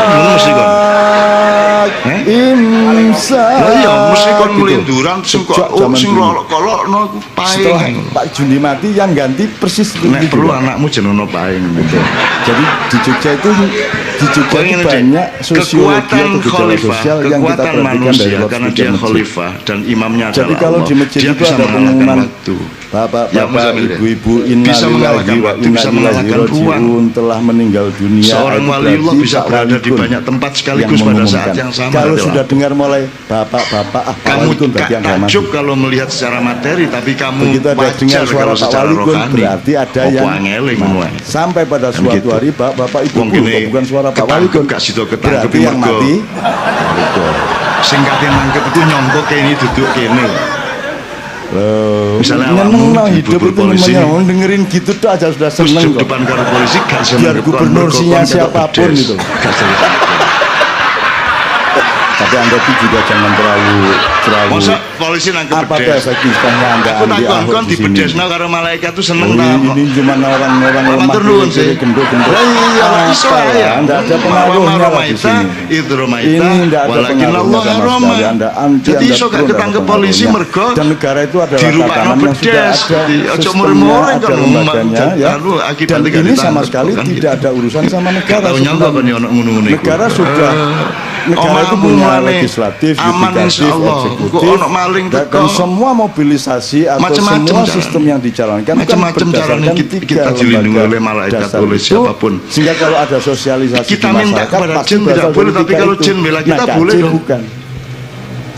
Ngono mesti kon. imsak Lah iya mesti kon gitu. ngelinduran sing kok Sejak zaman sing dulu. lolok-kolokno iku setelah paing. Pak Jundi mati yang ganti persis seperti Nek itu perlu Pak. anakmu jenenge paing. Jadi di Jogja itu Paling ini, banyak sosiologi kekuatan atau gejala khalifah, sosial yang kita kekuatan perhatikan dari manusia karena loudspeaker dia masjid. khalifah dan imamnya adalah Jadi kalau Allah. di masjid Dia itu bisa ada mengalahkan pengumuman waktu. bapak, Ya, Muzamil, ya. ibu-ibu, Bisa mengalahkan waktu, bisa mengalahkan ruang. telah meninggal dunia. Seorang Itu waliullah berarti bisa Pak berada di Walikun banyak tempat yang sekaligus pada saat mengumumkan. yang sama. Kalau adalah sudah dengar mulai bapak-bapak, Pak kamu Walikun berarti yang nggak takjub mati. kalau melihat secara materi, tapi kamu Begitu ada dengar wajar suara kalau Pak secara Walikun rohani. berarti ada Apa yang ngeling mati. mulai. Sampai pada Kan suatu gitu. hari bapak ibu Wong kene bukan suara Pak ketangkep, Walikun gak sida ketangkep, berarti yang mergo mati Sing kate nangkep itu nyongko kene duduk kene. loh, Misalnya nyeneng awakmu hidup diburu itu polisi, namanya dengerin gitu tuh aja sudah terus seneng duduk kok. depan karo polisi gak seneng. Biar gubernur sinya siapapun gitu. Gak seneng. Tapi Anda itu juga jangan terlalu Masa polisi nangkep apa tuh bedes? efektivitasnya Anda Aku Andi takon Ahok kon di sini. dibedesno karo malaikat tuh seneng Oh, ta. ini cuma orang-orang lemah Matur nuwun sih. gendut-gendut. Lah iya lah iso Apa ya. Anda ada pengaruhnya lah di sini. Itu Romaita. Ini tidak ada Walakin pengaruhnya Allah sama Roma. sekali. Anda anti, Jadi Anda iso gak pro, ketangkep ada polisi pengaruhnya. mergo Dan negara itu adalah dirupakno tatanan yang sudah bedes. ada Ojo sistemnya, murmur-murmur ada kan lembaganya ya. anu Dan akibatnya gak ini sama ditangkep, sekali kan tidak gitu. ada urusan sama negara. Tahu nyangka kan ya ono ngono-ngono iku. Negara sudah negara itu punya legislatif, aman yudikatif, insyaallah. Kok eksekutif, ono maling dan teko. semua mobilisasi atau Macem-macem semua caranya. sistem yang dijalankan kan Macem-macem berdasarkan caranya kita tiga dilindungi lembaga oleh malaikat, dasar oleh itu. siapapun. Sehingga kalau ada sosialisasi Kita di minta masyarakat kepada pasti jin tidak berasal boleh, dari tapi tiga kalau itu. jin bela kita Nah, boleh jin dong. bukan.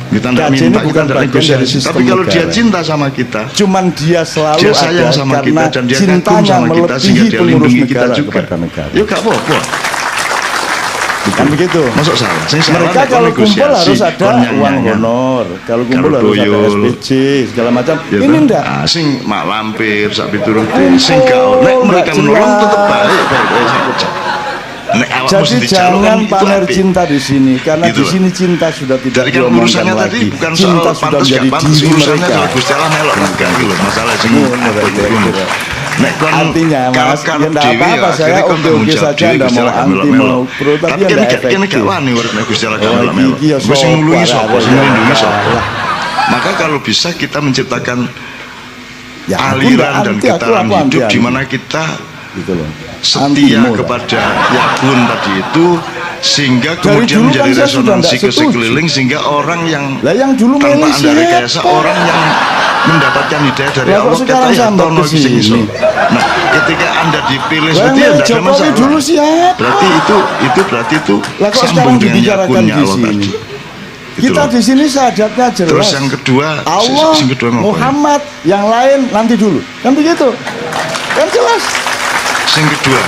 Kita tidak Kaji ini minta, kita bukan tidak bagian dari negosiasi. sistem Tapi kalau dia negara. cinta sama kita, Cuman dia selalu dia sayang ada sama karena kita dan dia kagum cintanya sama kita sehingga melebihi dia pengurus lindungi kita negara juga. kepada negara. Yuk gak apa-apa. Kan begitu. Masuk salah. Sing salah Mereka nek kon kalau kumpul negosiasi, harus ada kon uang nyang-nyangan. honor. Kalau kumpul Karo harus ada doyol. SPJ segala macam. Ya Ini kan? enggak. Ah, sing mak lampir sak pituruti sing gak nek mereka enggak menolong jelas. tetep baik. Nek awakmu Jadi sing dijaluk kan jangan itu pamer apik. cinta di sini karena Gitu di loh. sini cinta sudah tidak Jadi kan diomongkan urusannya tadi lagi. bukan Cinta soal sudah pantas menjadi gak pantas, diri urusannya mereka. soal Gusti Allah melok enggak gitu loh. Masalah sing Ngono, apa itu kira-kira. ngono. Nek kon Artinya Mas, ya enggak apa-apa, saya oke-oke saja, enggak mau anti, mau pro, tapi kan enggak kene efektif. gak wani urip nek Gusti Allah gak Oh, melok melok. iki ya Wis sing nulungi sapa, sapa, sing ya, nglindungi ya, sapa. lah. Maka kalau bisa kita menciptakan Ya, aku aliran enggak dan anti, getaran aku hidup anti. di mana kita Gitu loh. setia Anti-moral. kepada yakun tadi itu sehingga Dari kemudian dulu menjadi kan saya sudah resonansi enggak ke setuju. sekeliling sehingga orang yang Lah yang dulu tanpa milih anda rekayasa siapa? orang yang mendapatkan hidayah dari Lah kok Allah sekarang kata ya sambat tono ke sing iso. sini? Nah, ketika anda dipilih Lah seperti yang itu milih tidak ada Jokowi masalah. dulu siapa? Berarti berarti itu Lah kok sambung sekarang dengan dibicarakan yakunnya di Allah sini? tadi. Gitu Kita loh. di sini sahadatnya jelas. Terus yang kedua, Allah, yang kedua ngapain? Muhammad, yang lain nanti dulu. Kan begitu? Kan jelas. Yang kedua,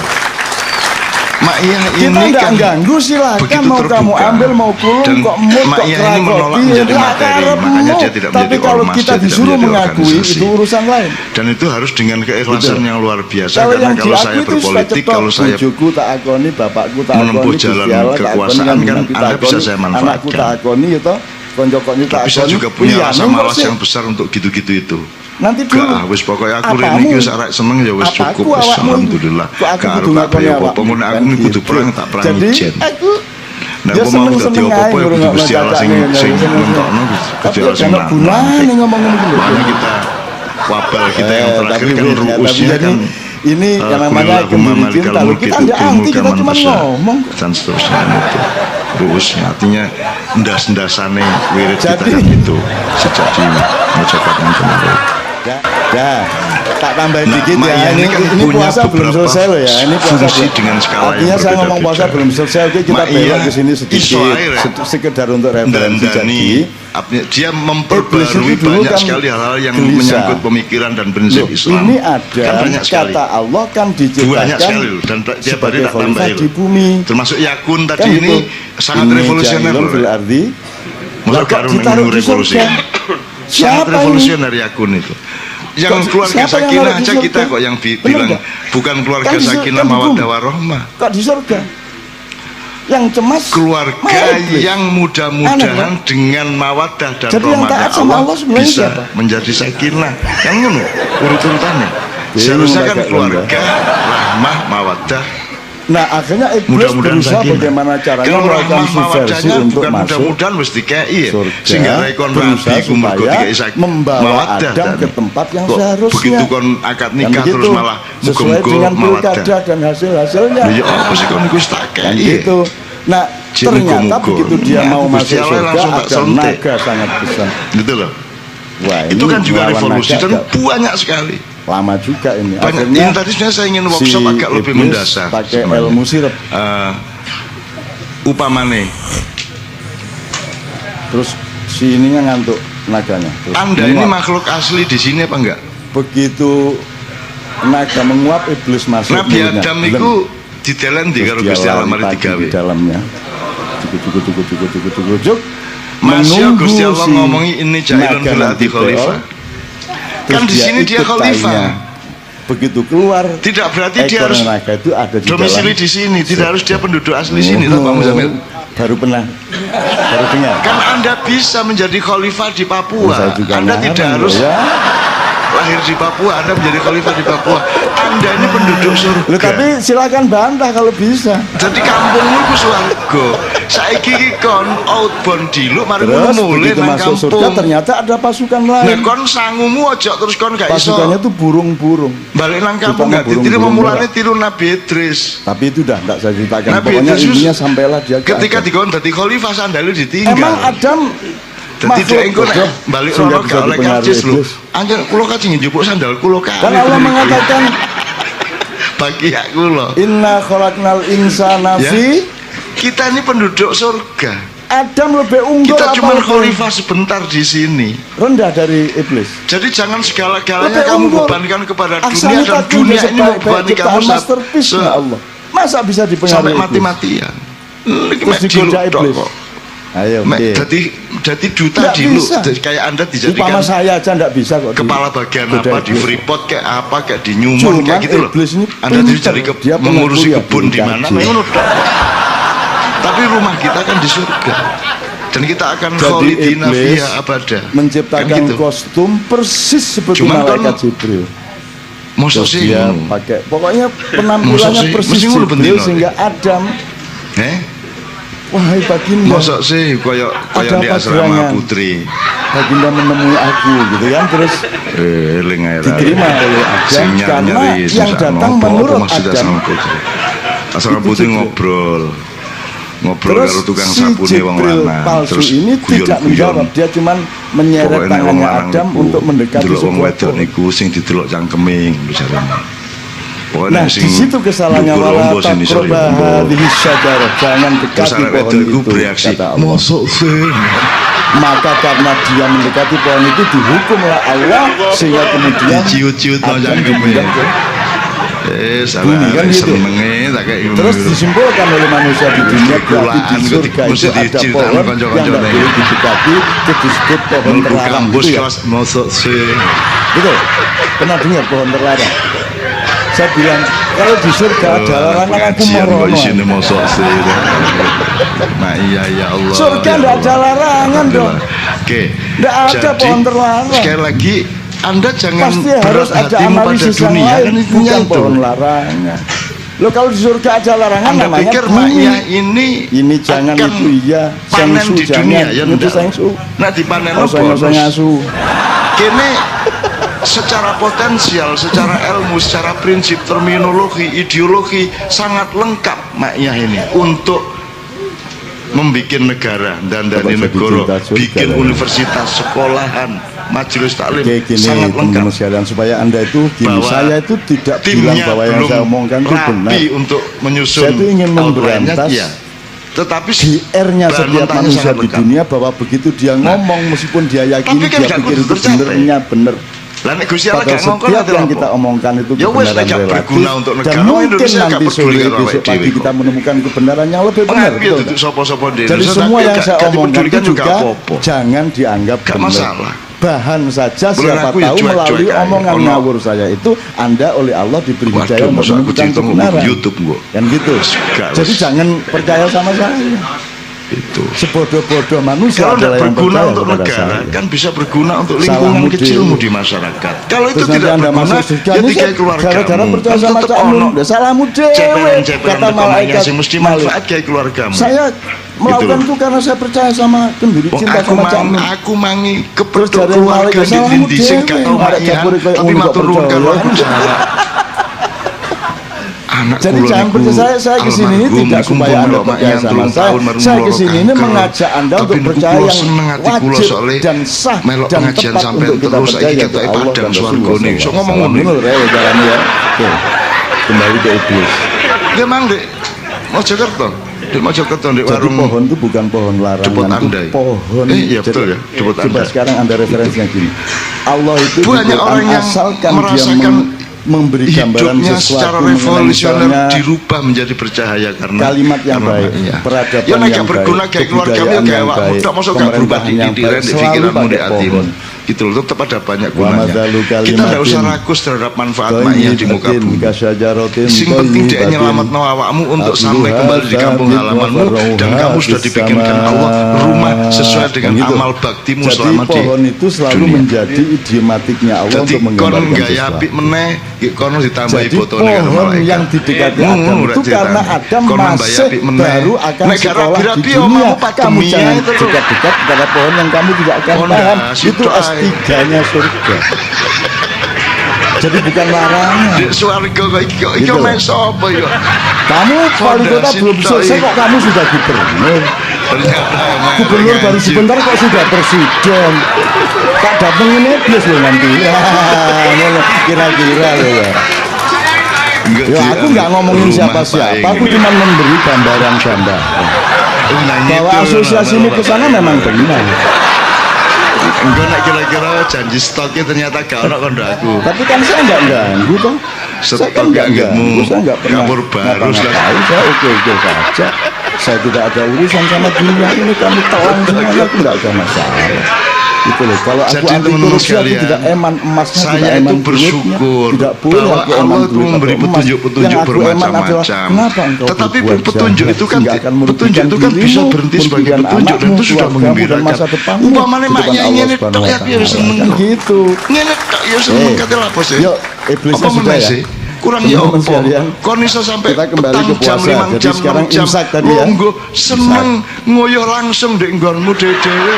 Ma'iyah Kita ini nggak kan ganggu, silakan begitu mau kamu terbuka. ambil, mau kulum, Dan kok mood, kok Ma'iyah ini menolak kerakoti, menjadi lah materi, karepmu. makanya dia tidak Tapi menjadi kalau ormas, kita dia tidak disuruh menjadi mengakui organisasi. itu urusan lain. Dan itu harus dengan keikhlasan Gitu. yang luar biasa. Kalau Karena yang kalau saya diakui itu berpolitik, cetok, kalau saya bojoku tak akoni, bapakku tak menempuh akoni, jalan Gusti Allah tak akoni, kekuasaan kan Nabi tak Anda bisa akoni, saya anakku manfaatkan. tak akoni itu, konco-konco tak tapi saya akoni. juga punya Iya, rasa nomor malas sih. yang besar untuk gitu-gitu itu. Nanti Gak, dulu. wis pokoknya aku Apamu? ini wis arek seneng ya wis Apaku, cukup wis awakmu? alhamdulillah. Kok aku Gak kudu arep ngakoni apa-apa. awakmu? Mun aku Kan ini kudu gitu. perang tak perang Jadi ijen. aku Nah, ya aku mau dadi seneng-seneng apa-apa ae ya kudu ngrungokno Gusti Allah sing cacaknya, sing seneng-seneng. nentokno Tapi Gusti Allah sing ada gunanya ngomong gitu. Makanya kita wabal kita yang terakhir kan tapi ruusnya jadi kan ini yang namanya kenduri cinta loh. Kita tidak anti, kita cuma ngomong. dan seterusnya itu ruusnya artinya ndas-ndasane wirid kita Jadi- kan itu sejak di mojokat yang kemarin. Ya, tak tambahin Nah, dikit ya. Ma'iyah Ini, kan ini punya puasa belum beberapa selesai loh ya. Ini puasa fungsi belum. dengan skala Artinya yang saya ngomong puasa berbeda-beda. belum selesai. Oke, kita Ma'iyah belok ke sini iso sedikit. ae, Rek. Sekedar untuk referensi. Jadi Dandani dia Iblis memperbarui itu dulu banyak kan sekali hal-hal yang gelisah. menyangkut pemikiran dan prinsip loh, Islam. ini ada Kan banyak sekali. kata Allah kan Banyak diciptakan sekali loh. Dan tiap hari sebagai tak khalifah tambahin di loh. bumi. Termasuk yakun Kan tadi ini gitu. sangat Inni revolusioner ja'ilun loh. fil ardi. Masa Lah, kok karo ditaruh di revolusi. surga? Sangat Siapa ini? revolusioner yakun itu. yang keluarga siapa yang sakinah naruh di aja surga? kita kok yang Bener bilang nggak? bukan keluarga Kan di sur- sakinah kan di mawaddah bumi. warahmah. Kok di surga? Yang cemas Keluarga malah iblis. yang Aneh, mudah-mudahan Pak. dengan mawaddah dan Jadi yang rahmatnya taat sama Allah sebenarnya bisa siapa? menjadi sakinah. Yang ngono urutannya. Bingung Seharusnya kan agak keluarga, rahmah, mawaddah. Nah akhirnya iblis Mudah-mudahan berusaha sakinah. bagaimana caranya Kalau melakukan rahmah subversi mawaddahnya untuk bukan masuk mudah-mudahan mesti kayak iya. surga, Sehingga rekon berusaha rabi kumur supaya ketika membawa mawaddah Adam dan ke tempat yang kok seharusnya. begitu kon akad Kan nikah begitu, terus malah sesuai muga-muga dengan mawaddah. pilkada dan hasil-hasilnya. Ya apa sih kon iku tak Kan kayak gitu. Nah Cik, ternyata muga-muga. begitu dia Nah, mau Gusti masuk Allah surga langsung tak ada sentik. naga sangat besar. gitu loh. Wah, Itu ini kan juga melawan revolusi naga dan agak banyak sekali. lama juga ini. Banyak. Akhirnya Ini tadi sebenarnya saya ingin workshop agak lebih iblis mendasar. pakai sebenarnya. ilmu sirap. Upamane Terus si ininya ngantuk naganya. Terus Anda ini menguap. makhluk asli di sini apa enggak? Begitu naga menguap iblis masuk. Nabi mulutnya. Adam Belum. itu didelen di Terus karo dia Gusti Allah lari mari pagi digawe. di dalamnya. Cukup. Masya Menunggu Gusti Allah si ngomongi ini jailun naga fil nanti ardi khalifah. Terus Kan di dia sini dia ikut khalifah. tainya. Begitu keluar Tidak berarti dia ekor harus naga itu ada di domisili dalam. di sini, tidak harus dia penduduk asli sini, toh Pak Muzamil. Baru dengar. Kan Anda bisa menjadi khalifah di Papua. Saya juga Anda ngarang tidak loh, harus ya. lahir di Papua, Anda menjadi khalifah di Papua. Anda ini penduduk surga. Loh, tapi silakan bantah kalau bisa. Jadi kampungmu ku swarga. Saiki ki kon outbound diluk mari Terus mulai begitu nang masuk surga kampung. ternyata ada pasukan Nah, lain. kon sangumu aja terus kon gak iso. Pasukannya tuh burung-burung. Balik nang kampung Rupanya gak ditiru burung-burung mulane merah. tiru Nabi Idris. Tapi itu dah enggak saya ceritakan. Nabi Pokoknya Idris intinya sampailah dia ke ketika Adam. dikon dadi khalifah sandalnya ditinggal. Emang Adam Jadi dia engko nek goblok, balik sehingga rono bisa gak oleh dipengaruhi karcis lho. iblis. Anjir kula kajeng njupuk sandal kula kali. Kan Allah mengatakan bagi aku loh. inna khalaqnal insana Ya. fi Kita ini penduduk surga. Adam lebih unggul Kita cuma apa khalifah sebentar di sini. rendah dari iblis. Jadi jangan segala-galanya Lebih kamu unggul. bebankan kepada dunia Aksani dan takun dunia ini sebaik-baik membebani kamu ciptaan masterpiece ya Allah. Masa bisa dipengaruhi sampai iblis? mati-matian. Terus digoda iblis. Ayo, oke. Jadi duta Nggak diluk. bisa. Jadi kayak Anda Upama dijadikan saya aja enggak bisa kok. kepala bagian digoda apa di iblis. Freeport kayak apa kayak di Newmont Cuman kayak gitu loh. iblis ini Anda pinter. jadi Dia pernah mengurusi kuliah kebun di di mana? IKJ. Memang udah. Tapi rumah kita kan di surga. Dan kita akan Jadi khalidina iblis fiha abada. menciptakan Kan gitu. kostum persis seperti Cuman kan malaikat Jibril. Mosok Terus sih dia ngono. pakai pokoknya Mosok penampilannya sih? persis Mesti ngono Jibril bendino, sehingga Adam wahai baginda Mosok sih koyo Ada di apa asrama gerangan? putri. baginda menemui aku gitu kan terus Eling ae ra. diterima oleh Adam Sinyal karena nyari yang susah datang ngopo, menurut apa maksud Adam asrama putri. Asrama Itu putri Jibril. ngobrol terus karo tukang si sabune wong Jibril lanang palsu terus ini tidak menjawab, dia cuman menyeret Pokoknya nek wong tangannya lanang Adam niku untuk mendekati delok wong sebuah wedok pohon. niku sing didelok cangkeming bicarane. Nah, di situ kesalahannya wala taqrabaha syajarah, jangan Terus dekati arek pohon wedok iku itu bereaksi, kata Allah. "Mosok sih?" Maka karena dia mendekati pohon itu dihukumlah Allah sehingga kemudian Diciut-ciut no Adam cangkeme. dipindah ke Salah Bumi, kan gitu. senenge tak kayak terus disimpulkan oleh manusia di dunia berarti Kulaan, di surga mesti itu ada diceritain pohon yang kanca-kancane. tidak boleh didekati, itu disebut pohon Mlebu terlarang kampus gitu ya. kelas mosok sih. Betul. Pernah dengar pohon terlarang? Saya bilang kalau di surga ada larangan aku Pengajian kok merono. isine mosok sih. Nah iya ya Allah. Surga ya nggak Allah. ada larangan dong. Oke. Nggak ada jadi, pohon terlarang. Sekali lagi Anda jangan Pasti berat harus ada hatimu pada analisis yang dunia lain, kan intinya bukan itu. pohon larangan. Lo kalau di surga ada larangan Anda namanya pikir bumi. Ma'iyah ini Jangan akan itu iya, panen sengsu di dunia jangan. ya Itu ndak. sengsu. Nah dipanen Ngosong-ngosong bonus. asu. Kene secara potensial, secara ilmu, secara prinsip, terminologi, ideologi sangat lengkap Ma'iyah ini untuk membuat negara dan dari Bapak jadi negara, cinta surga, bikin ya. universitas, sekolahan, majelis taklim, Kayak gini sangat lengkap. teman-teman sekalian supaya anda itu gini, Bahwa saya itu tidak bilang Timnya bahwa yang belum saya omongkan itu benar. rapi untuk menyusun. Saya itu ingin outline-nya, memberantas iya. Tetapi GR-nya bahan setiap mentahnya manusia sangat di lengkap. dunia bahwa begitu dia ngomong meskipun dia yakini Tapi kan dia nggak pikir kudu itu tercapai. benernya bener. Lah nek Gusti Allah Padahal gak ngongkon setiap nanti yang lapo? kita omongkan itu Ya wes, kebenaran gak relatif berguna untuk dan negara. mungkin Indonesia gak nanti peduli sore karo besok awake pagi dhewe kita kok. menemukan kebenaran yang lebih benar, Pengapian betul. untuk sopo-sopo di Jadi Indonesia, semua tapi yang gak- saya gak omongkan dipedulikan itu juga apa-apa. jangan dianggap Gak benar. masalah. bahan saja, Bukan siapa aku ya tahu melalui cuek-cuek aja. omongan Ono. ngawur saya itu Anda oleh Allah diberi hidayah Waduh, untuk masa aku menemukan dihitung kebenaran. YouTube gua. Kan gitu. Enggak, Jadi wes. jangan percaya sama saya. Itu. Sebodoh-bodoh manusia Kalau tidak adalah yang berguna percaya untuk kepada negara, saya. kan bisa berguna untuk Salahmu lingkungan kecilmu dewe. di masyarakat. Kalau itu Terus nanti tidak Anda berguna, masuk surga, ya ini tiga saya keluargamu. gara-gara percaya Kan sama tetep Cak Nun. ono Udah salahmu dewe, ceperan-ceperan kata malaikat yang mesti Malik. manfaat kayak keluargamu. Saya melakukan loh. itu karena saya percaya sama pendiri Wong cinta sama Cak Nun. aku mangi Terus kepetuk dari keluarga malaikat di salahmu dindi sing dewe. gak tau Ada mayan, jaburi kayak tapi ngono kok matur nuwun percaya. karo salah. Anak Jadi kula jangan niku percaya, saya kesini ini almarhum tidak niku supaya pun Anda lho, percaya maknya sama telung saya. tahun baru Saya ngeloro kesini ini kanker. mengajak Anda Tapi untuk niku percaya kula yang seneng ati kula wajib soalnya dan sah melok dan pengajian tepat sampai untuk kita terus percaya iki yaitu ketok Allah padang dan swargane. Rasulullah. So ngomong ngono. Bener ya caranya ya. Oke. Kembali ke iblis. Dia mang Dek Mojokerto. Di Mojokerto di Jadi warung pohon itu bukan pohon Jeput larangan, andai. itu pohon. Iya betul ya, Jeput Coba andai. sekarang Anda referensinya gini. Allah itu di Banyak Quran orang yang asalkan dia merasakan memberi gambaran hidupnya sesuatu secara mengenai revolusioner misalnya dirubah menjadi bercahaya karena kalimat yang karena- baik, iya. peradaban Ya nek yang gak berguna baik, kayak keluarga kebudayaan kayak yang awakmu baik, tok mosok gak berubah pemerintahan yang di baik, di selalu pikiranmu di pakai hatimu. pohon. Gitu loh, tetap ada banyak Wa gunanya. madzalu Kita tidak usah kalimatin rakus terhadap manfaat maknya di muka Thayyibatin bumi. kasyajaratin Sing penting dia thayyibatin nyelamatno awakmu untuk asluha sampai kembali di kampung thabit halamanmu wa dan kamu sudah farauha dibikinkan fis Allah rumah sama. sesuai dengan Gitu. amal baktimu Jadi selama di pohon itu selalu dunia. menjadi idiomatiknya Allah Jadi untuk kon menggambarkan gaya sesuatu. apik meneh, kono ditambahi Jadi botone karo pohon malaikat. yang didekati Ngono Adam ora itu ceritane. karena Adam Kon nambah masih apik meneh. baru akan Nek gak sekolah di rapi-rapi, dunia. omamu Kamu pandemi jangan itu loh. dekat-dekat kepada pohon yang kamu tidak akan Oh, paham. nah, Itu situ ae. S3-nya surga. Jadi bukan larangan. Di swarga kok iki kok iki Gitu. mek sapa ya? Kamu wali kota Fondasi belum selesai tok kok kamu sudah gubernur. Ternyata Gubernur baru sebentar kok sudah presiden. Tak dateng ini iblis loh nanti. Kira-kira loh ya. Ya aku nggak ngomongin siapa-siapa, aku cuma memberi gambaran-gambaran. Bahwa asosiasimu ke sana memang benar. Enggak nak kira-kira janji stoknya ternyata gak ono kondo aku. Tapi kan saya nggak ganggu toh. Saya kan Stok nggak ganggumu. ganggu, saya nggak pernah Kapur baru ngapa-ngapain, saya oke-oke saja. Saya tidak ada urusan sama dunia ini, kamu telan semuanya, aku nggak ada masalah. Itu loh, kalau aku Jadi anti teman-teman korupsi, aku sekalian, tidak eman emasnya, saya tidak itu eman bersyukur duitnya, tidak boleh bahwa aku Allah eman itu duit memberi atau emas. petunjuk-petunjuk Yang aku eman adalah, bermacam-macam. kenapa engkau Tetapi berbuat petunjuk jahat itu kan sehingga akan merugikan petunjuk itu kan dirimu, bisa berhenti sebagai merugikan petunjuk dan anakmu, itu sudah keluargamu, dan menggembirakan. masa depanmu Upamane di depan maknya Allah ngene Subhanahu tok wa ya piye wis Ta'ala. seneng. Kan gitu. Ngene tok ya seneng kate lapo sih? Yuk, iblisnya Apa sudah meneh ya. sih? Kurang ya Teman-teman apa? sekalian, Kon iso sampai kita kembali petang ke jam puasa. 5 Jadi jam sekarang 6 jam imsak tadi ya. longgo seneng ngoyo langsung ndek nggonmu dhewe.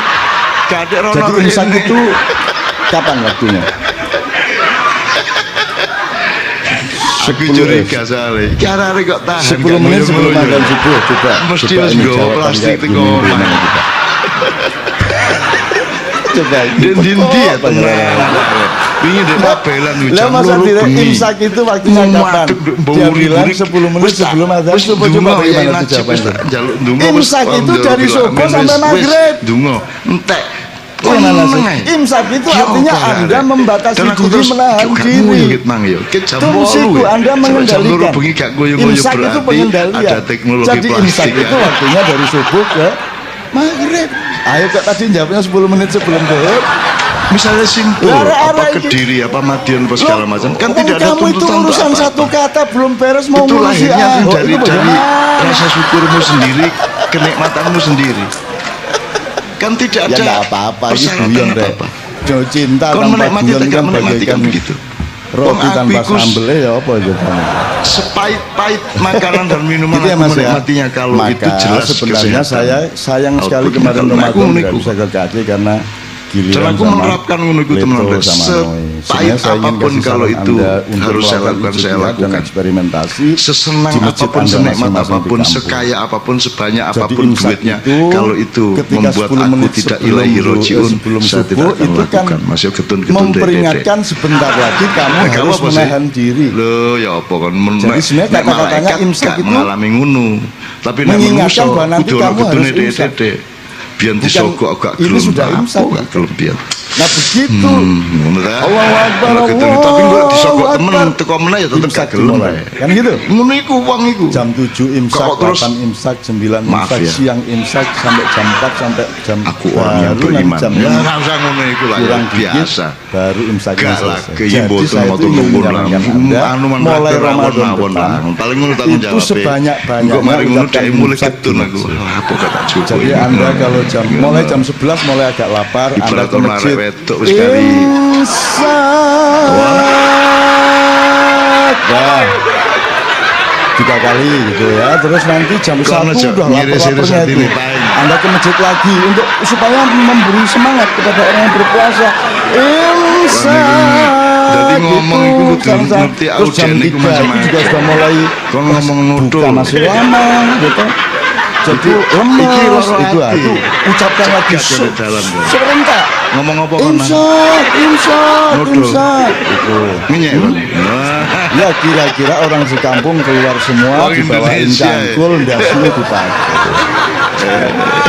Kadek rono Jadi imsak rene. itu kapan waktunya? Aku 10 curiga soalnya. Iki arek kok tahan 10 menit sebelum azan subuh coba. Mesti coba harus ini nggawa jawaban plastik kayak teko gini, omah. gimana kita? Coba. Dan dindi ya Apa tenang. ya? Wingi ndek tabelan Lah jam masa 2 tidak bengi. imsak itu waktunya kapan? Waduh, mbok Dia uri-uri. bilang 10 menit Wis tak- sebelum azan wis subuh. ndonga Coba ya bagaimana najib, itu wis tak jawabannya? njaluk ndonga, wis Imsak itu ndonga, dari bilang, subuh amin, sampai wis, maghrib. Ndonga entek. Gimana sih? Meneng. Imsak itu Ya artinya apa, Anda arek? membatasi Dan aku diri, terus, menahan "Yuk, gak diri." nguyuh, Mang, ya. Ke jam Itu 8 situ ya. Anda Sampai jam mengendalikan. 2 bengi gak nguyuh-nguyuh Imsak itu berarti pengendalian. ada teknologi Jadi imsak plastik itu ya. waktunya dari subuh ke maghrib. Ayo kok tadi jawabnya 10 menit sebelum zuhur. Misalnya simpul, Lah, apa arek iki. Kediri, apa Madiun, apa segala macam, kan Wong tidak ada kamu itu tuntutan untuk urusan apa-apa. satu kata belum beres mau Itu ngurusi lahirnya kan Ahok. dari Itu bagaimana? rasa syukurmu sendiri, kenikmatanmu sendiri. Kan tidak Ya ada nggak apa-apa, ini persyaratan guyon deh. apa-apa. Jauh cinta Kau tanpa menikmati guyon atau kan gak menikmati kan bagaikan begitu. roti Wong aku tanpa iku sambel ya apa itu kan? sepahit-pahit makanan dan minuman Gitu ya aku Mas ya. menikmatinya kalau Maka itu jelas sebenarnya kesehatan. saya sayang sekali Output kemarin kalau aku Ramadan tidak niku. bisa ke KJ karena Dan giliran aku sama menerapkan ngono iku Leto teman-teman. sama Noi. Sepahit Sebenarnya saya ingin apapun kasih kalau saran itu Anda untuk harus saya melakukan lakukan, saya ijtihad dan lakukan. eksperimentasi Sesenang di masjid apapun, Anda senikmat masing-masing di apapun, kampung. sekaya apapun, sebanyak Jadi apapun imsak duitnya, itu kalau itu ketika membuat 10 aku menit tidak sebelum ilahi rojiun, sebelum saya subuh tidak akan itu kan lakukan. Masih ketun-ketun memperingatkan sebentar lagi kamu Kamu harus apa sih? menahan diri. Loh, ya apa kan? Jadi sebenarnya nek kata-katanya malaikat imsak gak itu mengalami ngunu, tapi nek mengingatkan manusia bahwa nanti kudu ono kamu kudune harus imsak. dede. kelebihan disogok gak ini gelem. sudah imsak. Apa gak kelebihan. Nah begitu. Ngono ta. Allahu Akbar, Tapi kok disogok Allahu temen Akbar. teko meneh ya tetep Imsak gak gelem. dimulai. Kan gitu. Ngono iku wong iku. Jam 7 imsak, Kok terus 8 imsak, 9 Maaf imsak, ya. siang imsak sampai jam 4 sampai jam Aku orang yang baru nanti beriman. jam Ya 5 ora usah ngono iku lah ya kurang dikit biasa. baru imsaknya Gak selesai. lagi Jadi mboten saya itu motor ingin numpun lah. menyarankan Anda Anu mulai Ramadan mawon depan lah. Paling ngono tanggung itu jawab. sebanyak-banyaknya Kok mari ngono ucapkan dhek mulai imsak ketun di aku. masjid. Apa kata cukup. Jadi Anda kalau mulai jam 11 mulai agak lapar, Anda Ibarat ke orang masjid. arek wedok wis kari. Imsak. Nah, 3 kali gitu ya. Terus nanti jam 1 Kono, Cok, udah ngiris-iris lapar-laparnya itu. hati paling. Anda ke masjid lagi untuk supaya memberi semangat kepada orang yang berpuasa. Imsak. Jadi ngomong gitu. itu kudu Jam satu. ngerti Terus jam audien 3 iku itu macam-macam. juga sudah mulai Kon ngomong nuduh. buka masih lama gitu. Jadi lemes iki loro itu hati. aku ucapkan lagi Cegat dari dalam, Bro. serentak. Ngomong apa kon? Imsak, imsak, Nuduh. imsak. Itu. Minyak kon. Wah. Ya kira-kira orang sekampung keluar semua Orang dibawain Indonesia, ya. cangkul dasinya dipakai.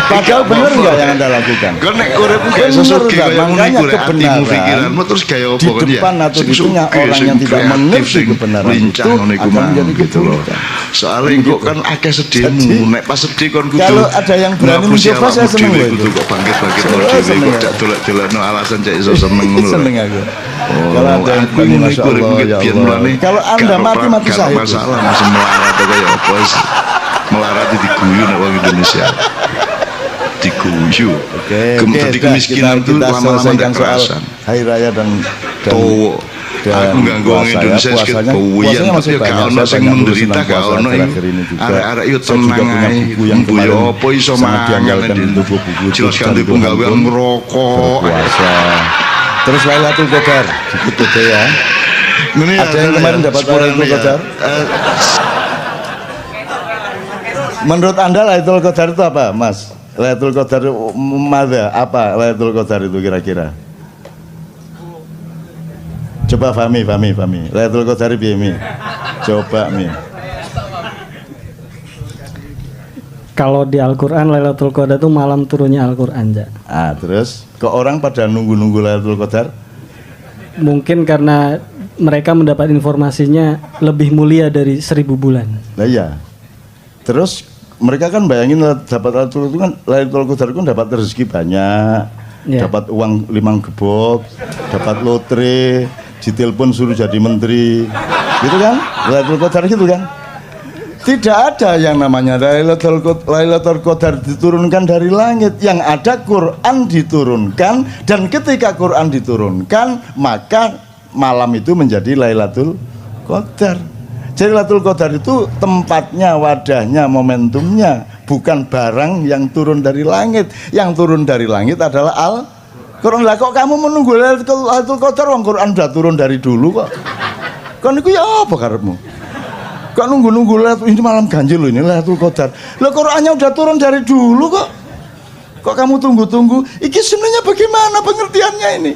Padahal benar nggak yang Anda lakukan? Kon nek urip gak Bener, sesuki Bang. kaya ngono Makanya iku rek atimu kebenaran pikiranmu terus gaya apa di kon ya? depan atau Sing di tengah sugih, orang sing yang tidak kreatif, mengerti sing kebenaran lincah itu ngono iku akan mang, menjadi gitu loh. keburukan. Soalnya kok kan akeh sedihmu, Jadi, nek pas sedih kon kudu kalau ada yang berani ngapusi mencoba, saya awakmu seneng dhewe, loh kudu itu. kok bangkit-bangkit Saya dhewe seneng kok ya. dak dolek-dolekno alasan cek iso seneng ngono. lho. Seneng aku. Oh, Kalau ada yang aku berani, ngono Masya iku urip Allah, mungkin ya biyen Allah. mulane Kalau Anda gak mati, mati gak syahid. masalah masih melarat kaya apa wis. Melarat diguyu nek wong Indonesia. Diguyu. Oke, Jadi dah, kemiskinan itu kita lama-lama selesaikan tidak soal kerasan. hari raya dan Towo. Aku ganggu orang Indonesia puasanya kebuyan masih tapi gak banyak. ono Saya sing banyak ngurusin menderita tentang gak puasa ono akhir-akhir ini juga. arek-arek yo Saya juga tenang punya ae buku yang mbuyo kemarin apa iso sangat mangan diandalkan untuk buku jelas Tuhan kan di Tuhan penggawean pun ngerokok berpuasa. Terus Lailatul Qadar dikit ya. Ngene ya, Ada yang kemarin dapat Lailatul Qadar? Menurut Anda Lailatul Qadar itu apa, Mas? Lailatul Qadar mada apa Lailatul Qadar itu kira-kira? Coba Fahmi. Lailatul Qadar piye Mi? Coba Mi. Kalau di Al-Quran Lailatul Qadar itu malam turunnya Al-Quran, ja. Terus kok orang pada nunggu-nunggu Lailatul Qadar? Mungkin karena mereka mendapat informasinya lebih mulia dari 1000 bulan. Nah iya. Terus mereka kan bayangin dapat Lailatul Qadar itu kan dapat rezeki banyak, Ya. dapat uang 5 gebok, dapat lotre, ditelepon suruh jadi menteri, gitu kan? Lailatul Qadar gitu kan? Tidak ada yang namanya Lailatul Qadar diturunkan dari langit. Yang ada Quran diturunkan, dan ketika Quran diturunkan maka malam itu menjadi Lailatul Qadar. Jadi Lailatul Qadar itu tempatnya, wadahnya, momentumnya, bukan barang yang turun dari langit. Yang turun dari langit adalah Al-Quran. Lah kok kamu menunggu Lailatul Qadar, wong Quran udah turun dari dulu kok. Kon iku ya apa karepmu? Kok nunggu-nunggu ini malam ganjil loh, ini Lailatul Qadar. Lah Qurannya udah turun dari dulu kok. Kok kamu tunggu-tunggu? Iki sebenarnya bagaimana pengertiannya ini?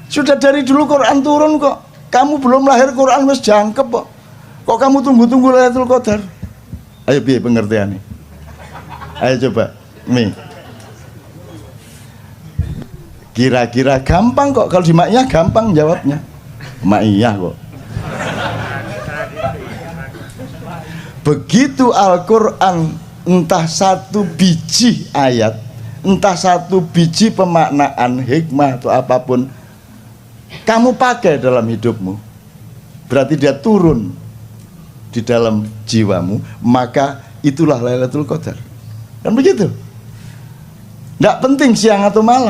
Sudah dari dulu Quran turun kok. Kamu belum lahir Quran wis jangkep kok. Kok kamu tunggu-tunggu Lailatul Qadar? Ayo piye pengertiannya? Ayo coba, Mi. Kira-kira gampang kok, kalau di Maiyah gampang jawabnya. Maiyah kok. Begitu Al-Quran entah satu biji ayat, entah satu biji pemaknaan, hikmah atau apapun kamu pakai dalam hidupmu, berarti dia turun di dalam jiwamu, maka itulah Lailatul Qadar. Kan begitu? Tidak penting siang atau malam.